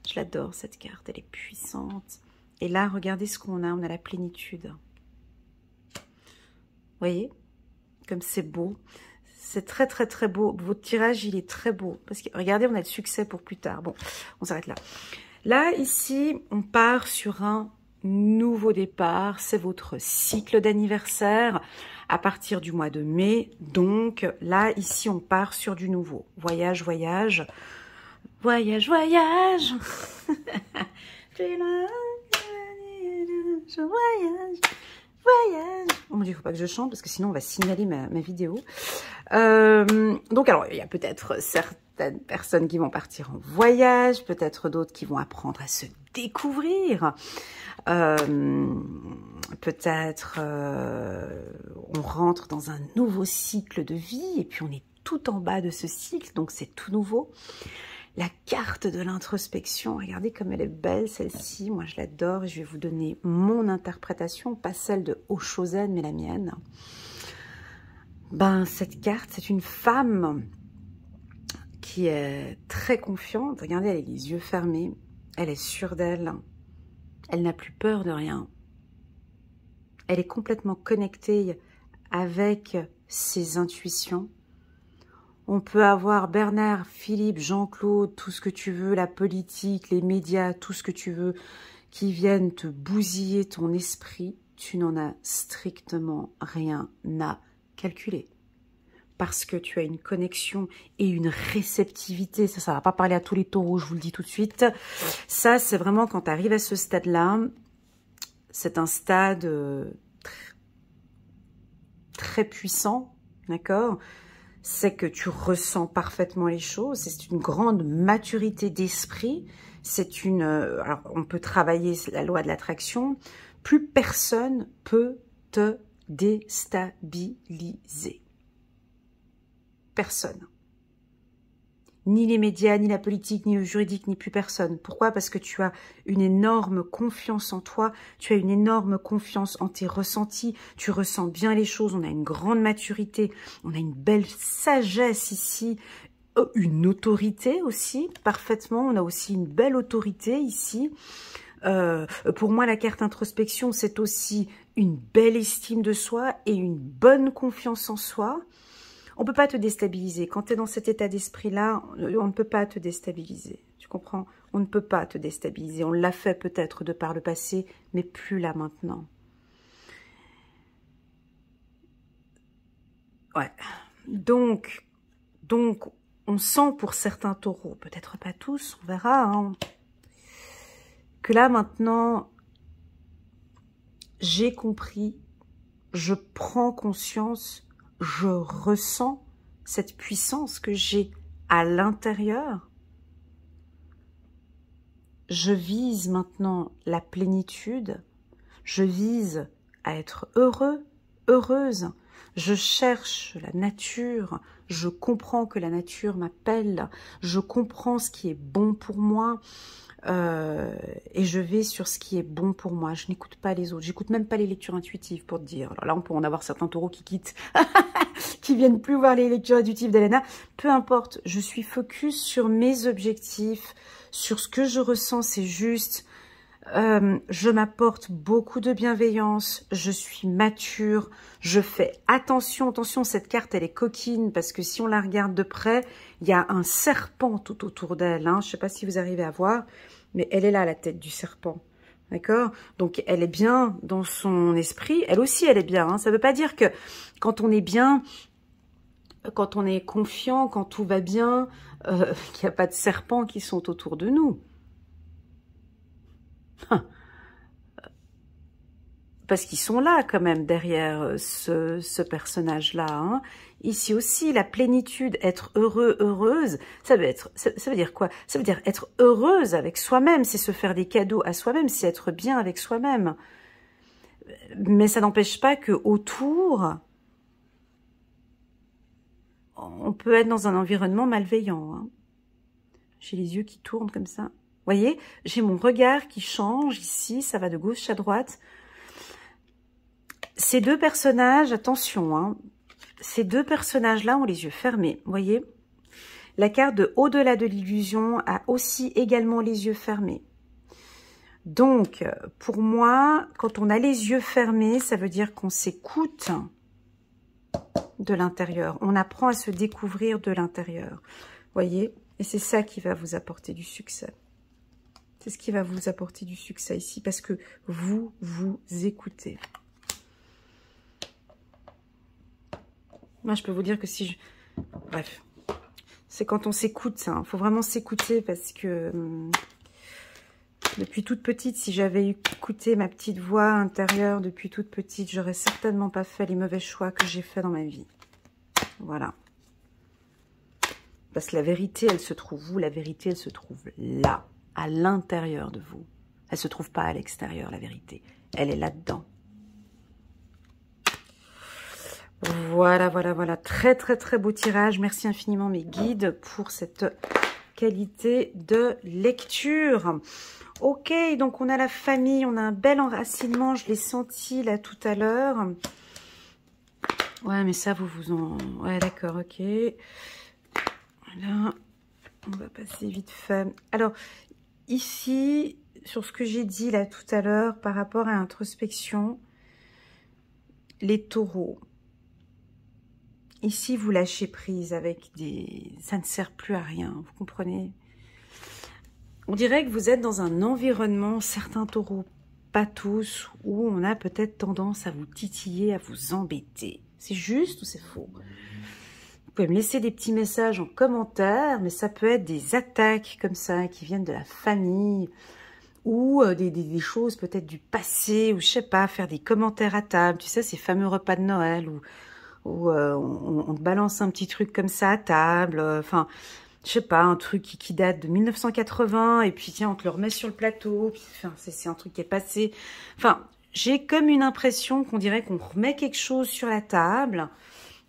Je l'adore, cette carte. Elle est puissante. Et là, regardez ce qu'on a. On a la plénitude. Vous voyez? Comme c'est beau. C'est très, très, très beau. Votre tirage, il est très beau. Parce que, regardez, on a le succès pour plus tard. Bon, on s'arrête là. Là, ici, on part sur un nouveau départ. C'est votre cycle d'anniversaire à partir du mois de mai. Donc, là, ici, on part sur du nouveau. Voyage, voyage. Voyage, voyage. Voyage, voyage. Oh mon Dieu, il ne faut pas que je chante parce que sinon on va signaler ma vidéo. Donc alors, il y a peut-être certaines personnes qui vont partir en voyage, peut-être d'autres qui vont apprendre à se découvrir. Peut-être on rentre dans un nouveau cycle de vie et puis on est tout en bas de ce cycle, donc c'est tout nouveau. La carte de l'introspection, regardez comme elle est belle celle-ci, moi je l'adore et je vais vous donner mon interprétation, pas celle de Oshozen mais la mienne. Ben, cette carte, c'est une femme qui est très confiante, regardez, elle a les yeux fermés, elle est sûre d'elle, elle n'a plus peur de rien, elle est complètement connectée avec ses intuitions. On peut avoir Bernard, Philippe, Jean-Claude, tout ce que tu veux, la politique, les médias, tout ce que tu veux, qui viennent te bousiller ton esprit. Tu n'en as strictement rien à calculer. Parce que tu as une connexion et une réceptivité. Ça ne va pas parler à tous les taureaux, je vous le dis tout de suite. Ça, c'est vraiment quand tu arrives à ce stade-là, c'est un stade très puissant, d'accord ? C'est que tu ressens parfaitement les choses, c'est une grande maturité d'esprit, c'est une... alors, on peut travailler la loi de l'attraction, plus personne peut te déstabiliser. Personne. Ni les médias, ni la politique, ni le juridique, ni plus personne. Pourquoi? Parce que tu as une énorme confiance en toi, tu as une énorme confiance en tes ressentis, tu ressens bien les choses, on a une grande maturité, on a une belle sagesse ici, une autorité aussi, parfaitement, on a aussi une belle autorité ici. Pour moi, la carte introspection, c'est aussi une belle estime de soi et une bonne confiance en soi. On ne peut pas te déstabiliser. Quand tu es dans cet état d'esprit-là, on ne peut pas te déstabiliser. Tu comprends? On ne peut pas te déstabiliser. On l'a fait peut-être de par le passé, mais plus là maintenant. Ouais. Donc, on sent pour certains taureaux, peut-être pas tous, on verra, hein, que là maintenant, j'ai compris, je prends conscience, je ressens cette puissance que j'ai à l'intérieur. Je vise maintenant la plénitude. Je vise à être heureux, heureuse. Je cherche la nature. Je comprends que la nature m'appelle. Je comprends ce qui est bon pour moi. Et je vais sur ce qui est bon pour moi. Je n'écoute pas les autres. J'écoute même pas les lectures intuitives pour te dire. Alors là, on peut en avoir certains taureaux qui quittent, qui viennent plus voir les lectures intuitives d'Elena. Peu importe, je suis focus sur mes objectifs, sur ce que je ressens, c'est juste. Je m'apporte beaucoup de bienveillance, je suis mature, je fais attention, attention, cette carte elle est coquine parce que si on la regarde de près, il y a un serpent tout autour d'elle, hein. Je ne sais pas si vous arrivez à voir, mais elle est là la tête du serpent, d'accord? Donc elle est bien dans son esprit, elle aussi elle est bien, hein. Ça ne veut pas dire que quand on est bien, quand on est confiant, quand tout va bien, qu'il n'y a pas de serpents qui sont autour de nous. Parce qu'ils sont là quand même derrière ce personnage-là. Hein. Ici aussi, la plénitude, être heureux, heureuse, ça veut dire quoi? Ça veut dire être heureuse avec soi-même, c'est se faire des cadeaux à soi-même, c'est être bien avec soi-même. Mais ça n'empêche pas que autour, on peut être dans un environnement malveillant. Hein. J'ai les yeux qui tournent comme ça. Vous voyez, j'ai mon regard qui change ici, ça va de gauche à droite. Ces deux personnages, attention, hein, ces deux personnages-là ont les yeux fermés, vous voyez. La carte de au-delà de l'illusion a aussi également les yeux fermés. Donc, pour moi, quand on a les yeux fermés, ça veut dire qu'on s'écoute de l'intérieur. On apprend à se découvrir de l'intérieur, vous voyez. Et c'est ça qui va vous apporter du succès. C'est ce qui va vous apporter du succès ici, parce que vous vous écoutez. Moi, je peux vous dire que si je... Bref, c'est quand on s'écoute, ça. Il faut vraiment s'écouter parce que depuis toute petite, si j'avais écouté ma petite voix intérieure depuis toute petite, j'aurais certainement pas fait les mauvais choix que j'ai fait dans ma vie. Voilà. Parce que la vérité, elle se trouve où? La vérité, elle se trouve là, à l'intérieur de vous. Elle se trouve pas à l'extérieur, la vérité. Elle est là-dedans. Voilà, voilà, voilà. Très, très, très beau tirage. Merci infiniment mes guides pour cette qualité de lecture. Ok, donc on a la famille, on a un bel enracinement. Je l'ai senti là tout à l'heure. Ouais, mais ça, vous vous en... Ouais, d'accord, ok. Voilà. On va passer vite fait. Alors, ici, sur ce que j'ai dit là tout à l'heure par rapport à l'introspection, les taureaux. Ici, vous lâchez prise avec des... Ça ne sert plus à rien, vous comprenez? On dirait que vous êtes dans un environnement, certains taureaux, pas tous, où on a peut-être tendance à vous titiller, à vous embêter. C'est juste ou c'est faux? Vous pouvez me laisser des petits messages en commentaire, mais ça peut être des attaques comme ça, qui viennent de la famille, ou des choses peut-être du passé, ou je sais pas, faire des commentaires à table, tu sais, ces fameux repas de Noël, où on te balance un petit truc comme ça à table, enfin, je sais pas, un truc qui date de 1980, et puis tiens, on te le remet sur le plateau, puis enfin, c'est un truc qui est passé. Enfin, j'ai comme une impression qu'on dirait qu'on remet quelque chose sur la table,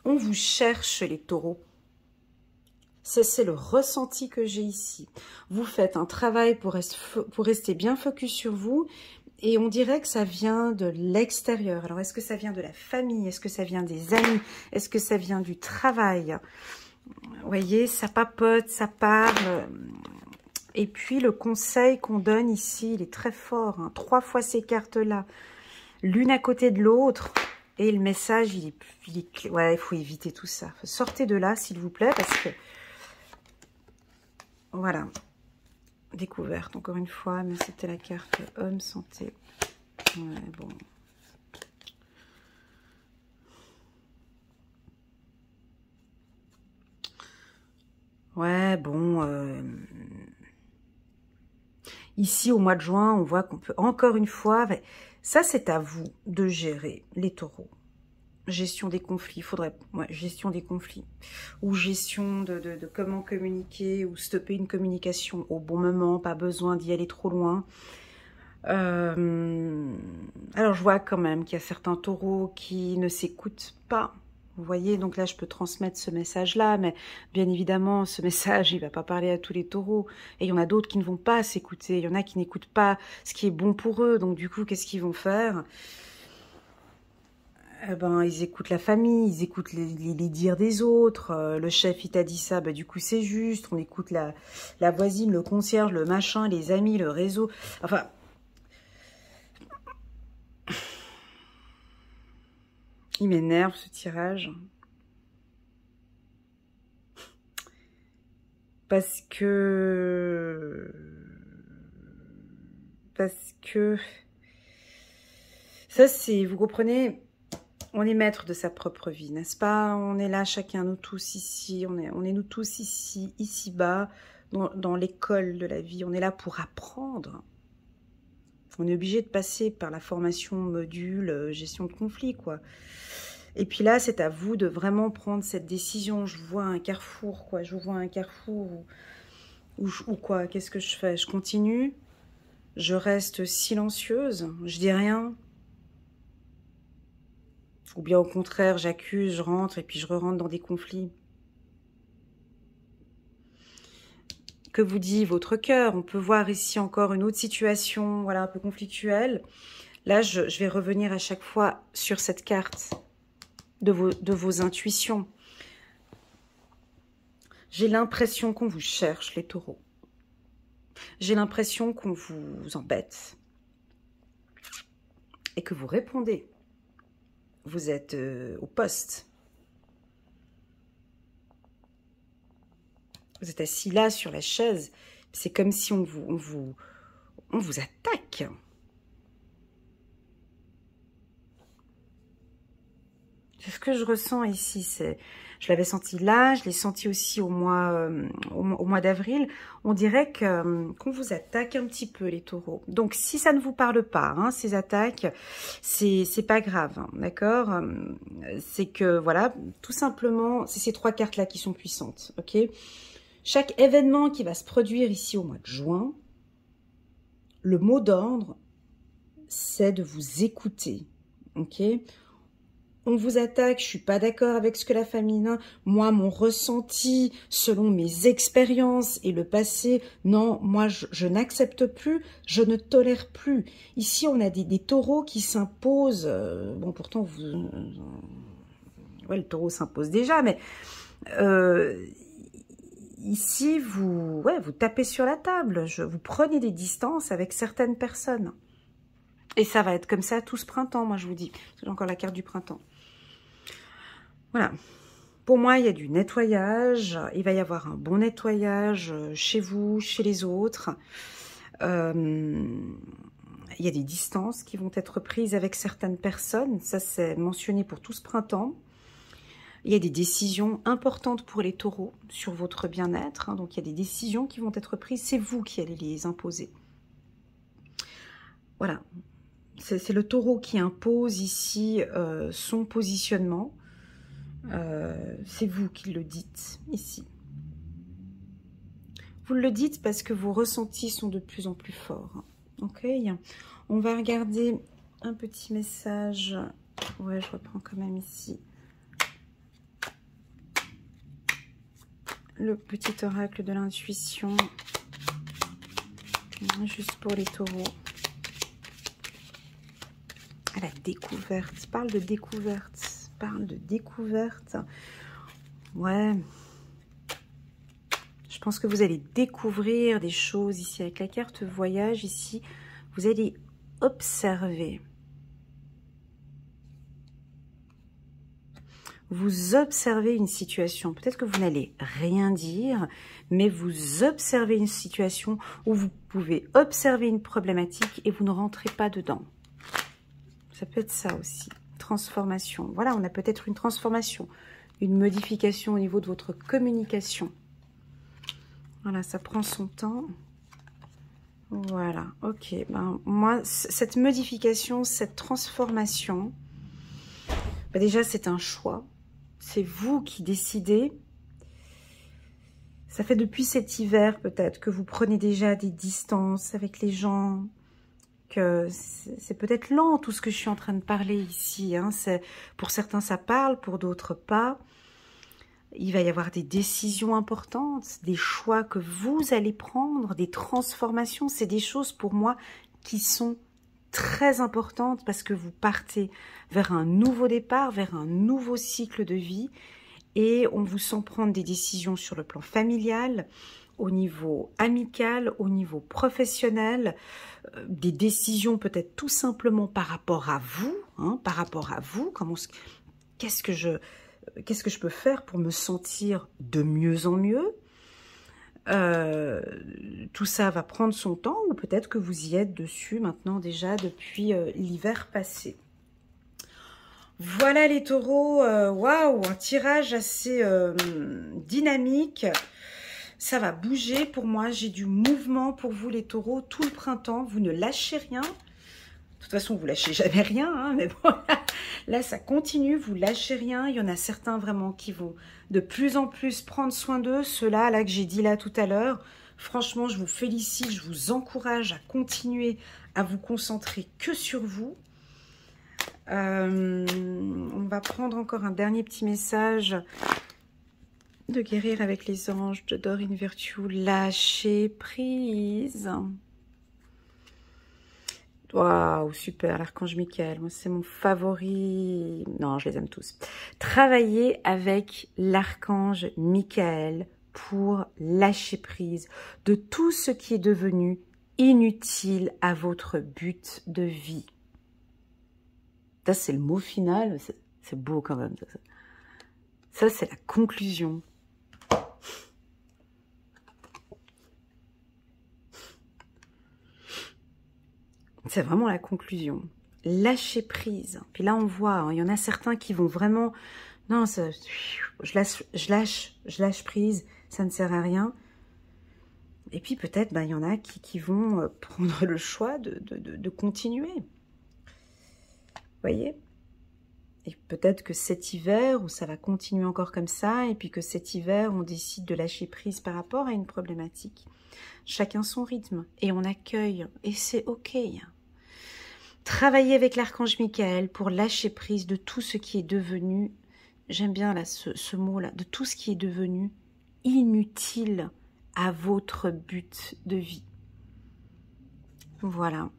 on vous cherche les taureaux. C'est le ressenti que j'ai ici. Vous faites un travail pour rester bien focus sur vous, et on dirait que ça vient de l'extérieur. Alors, est-ce que ça vient de la famille? Est-ce que ça vient des amis? Est-ce que ça vient du travail? Vous voyez, ça papote, ça parle. Et puis, le conseil qu'on donne ici, il est très fort. Hein. 3 fois ces cartes-là, l'une à côté de l'autre. Et le message, il est... Ouais, il faut éviter tout ça. Sortez de là, s'il vous plaît, parce que... Voilà. Découverte, encore une fois, mais c'était la carte homme, santé. Ouais, bon. Ouais, bon. Ici, au mois de juin, on voit qu'on peut, encore une fois, ça c'est à vous de gérer les taureaux. Gestion des conflits, faudrait, ouais, gestion des conflits. Ou gestion de comment communiquer, ou stopper une communication au bon moment, pas besoin d'y aller trop loin. Alors, je vois quand même qu'il y a certains taureaux qui ne s'écoutent pas. Vous voyez, donc là, je peux transmettre ce message-là, mais bien évidemment, ce message, il ne va pas parler à tous les taureaux. Et il y en a d'autres qui ne vont pas s'écouter. Il y en a qui n'écoutent pas ce qui est bon pour eux. Donc, du coup, qu'est-ce qu'ils vont faire? Eh ben, ils écoutent la famille, ils écoutent les dires des autres. Le chef, il t'a dit ça, bah, du coup, c'est juste. On écoute la voisine, le concierge, le machin, les amis, le réseau. Enfin... Il m'énerve ce tirage. Parce que... Ça c'est... Vous comprenez? On est maître de sa propre vie, n'est-ce pas? On est là, chacun, nous tous ici, on est nous tous ici, ici-bas, dans l'école de la vie. On est là pour apprendre. On est obligé de passer par la formation module, gestion de conflit, quoi. Et puis là, c'est à vous de vraiment prendre cette décision. Je vois un carrefour, quoi. Je vois un carrefour ou quoi? Qu'est-ce que je fais? Je continue? Je reste silencieuse? Je dis rien? Ou bien au contraire, j'accuse, je rentre et puis je re-rentre dans des conflits? Que vous dit votre cœur? On peut voir ici encore une autre situation, voilà, un peu conflictuelle. Là, je vais revenir à chaque fois sur cette carte de vos intuitions. J'ai l'impression qu'on vous cherche, les taureaux. J'ai l'impression qu'on vous embête. Et que vous répondez. Vous êtes au poste. Vous êtes assis là sur la chaise. C'est comme si on vous attaque. C'est ce que je ressens ici. Je l'avais senti là, je l'ai senti aussi au mois d'avril. On dirait qu'on vous attaque un petit peu, les taureaux. Donc, si ça ne vous parle pas, hein, ces attaques, c'est pas grave, hein, d'accord? C'est que, voilà, tout simplement, c'est ces trois cartes-là qui sont puissantes, ok? Chaque événement qui va se produire ici au mois de juin, le mot d'ordre, c'est de vous écouter, ok? On vous attaque, je suis pas d'accord avec ce que la famille a. Moi, mon ressenti, selon mes expériences et le passé, non, moi, je n'accepte plus, je ne tolère plus. Ici, on a des taureaux qui s'imposent. Bon, pourtant, ouais, le taureau s'impose déjà, mais ici, vous tapez sur la table. Vous prenez des distances avec certaines personnes. Et ça va être comme ça tout ce printemps, moi, je vous dis. J'ai encore la carte du printemps. Voilà, pour moi, il y a du nettoyage, il va y avoir un bon nettoyage chez vous, chez les autres. Il y a des distances qui vont être prises avec certaines personnes, ça c'est mentionné pour tout ce printemps. Il y a des décisions importantes pour les taureaux sur votre bien-être, hein, donc il y a des décisions qui vont être prises, c'est vous qui allez les imposer. Voilà, c'est le taureau qui impose ici son positionnement. C'est vous qui le dites ici. Vous le dites parce que vos ressentis sont de plus en plus forts. Ok, on va regarder un petit message. Ouais, je reprends quand même ici. Le petit oracle de l'intuition. Juste pour les taureaux. À la découverte. Parle de découverte. Parle de découverte. Ouais. Je pense que vous allez découvrir des choses ici. Avec la carte voyage ici, vous allez observer. Vous observez une situation. Peut-être que vous n'allez rien dire, mais vous observez une situation où vous pouvez observer une problématique et vous ne rentrez pas dedans. Ça peut être ça aussi. Transformation. Voilà, on a peut-être une transformation, une modification au niveau de votre communication. Voilà, ça prend son temps. Voilà, ok. Ben, moi, cette modification, cette transformation, ben déjà, c'est un choix. C'est vous qui décidez. Ça fait depuis cet hiver, peut-être, que vous prenez déjà des distances avec les gens, que c'est peut-être lent, tout ce que je suis en train de parler ici. Hein. Pour certains, ça parle, pour d'autres, pas. Il va y avoir des décisions importantes, des choix que vous allez prendre, des transformations. C'est des choses, pour moi, qui sont très importantes parce que vous partez vers un nouveau départ, vers un nouveau cycle de vie. Et on vous sent prendre des décisions sur le plan familial, au niveau amical, au niveau professionnel, des décisions peut-être tout simplement par rapport à vous, hein, par rapport à vous, qu'est-ce que je peux faire pour me sentir de mieux en mieux? Tout ça va prendre son temps, ou peut-être que vous y êtes dessus maintenant déjà depuis l'hiver passé. Voilà les taureaux, waouh, un tirage assez dynamique. Ça va bouger pour moi, j'ai du mouvement pour vous les taureaux tout le printemps. Vous ne lâchez rien. De toute façon, vous lâchez jamais rien, hein, mais bon, là, ça continue, vous lâchez rien. Il y en a certains vraiment qui vont de plus en plus prendre soin d'eux. Ceux-là, là, que j'ai dit là tout à l'heure, franchement, je vous félicite, je vous encourage à continuer à vous concentrer que sur vous. On va prendre encore un dernier petit message de guérir avec les anges de Dorine Virtue. Lâcher prise. Waouh, super, l'archange Michael, moi c'est mon favori. Non, je les aime tous. Travailler avec l'archange Michael pour lâcher prise de tout ce qui est devenu inutile à votre but de vie. Ça, c'est le mot final, c'est beau quand même. Ça c'est la conclusion. C'est vraiment la conclusion. Lâcher prise. Puis là, on voit, hein, il y en a certains qui vont vraiment... Non, ça, je lâche prise, ça ne sert à rien. Et puis peut-être, il y en a qui vont prendre le choix de continuer. Vous voyez? Et peut-être que cet hiver, où ça va continuer encore comme ça, et puis que cet hiver, on décide de lâcher prise par rapport à une problématique. Chacun son rythme, et on accueille, et c'est ok. Travailler avec l'archange Michael pour lâcher prise de tout ce qui est devenu, j'aime bien là ce mot-là, de tout ce qui est devenu inutile à votre but de vie. Voilà.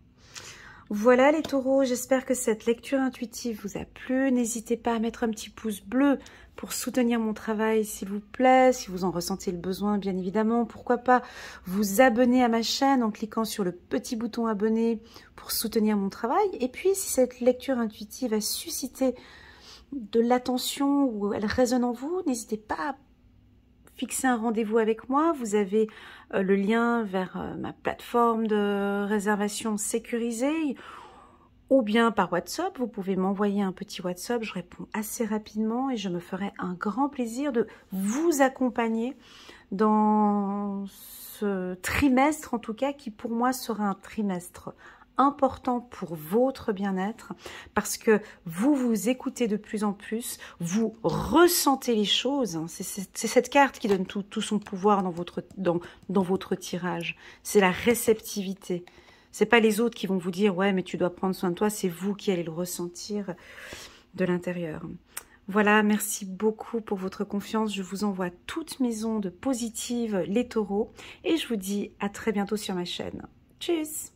Voilà les taureaux, j'espère que cette lecture intuitive vous a plu. N'hésitez pas à mettre un petit pouce bleu pour soutenir mon travail, s'il vous plaît. Si vous en ressentez le besoin, bien évidemment, pourquoi pas vous abonner à ma chaîne en cliquant sur le petit bouton abonner pour soutenir mon travail. Et puis, si cette lecture intuitive a suscité de l'attention ou elle résonne en vous, n'hésitez pas à fixer un rendez-vous avec moi. Vous avez le lien vers ma plateforme de réservation sécurisée ou bien par WhatsApp. Vous pouvez m'envoyer un petit WhatsApp, je réponds assez rapidement et je me ferai un grand plaisir de vous accompagner dans ce trimestre, en tout cas, qui pour moi sera un trimestre important pour votre bien-être parce que vous écoutez de plus en plus, vous ressentez les choses. C'est cette carte qui donne tout son pouvoir dans votre tirage. C'est la réceptivité. C'est pas les autres qui vont vous dire « ouais, mais tu dois prendre soin de toi », c'est vous qui allez le ressentir de l'intérieur. Voilà, merci beaucoup pour votre confiance. Je vous envoie toutes mes ondes positives, les taureaux, et je vous dis à très bientôt sur ma chaîne. Tchuss!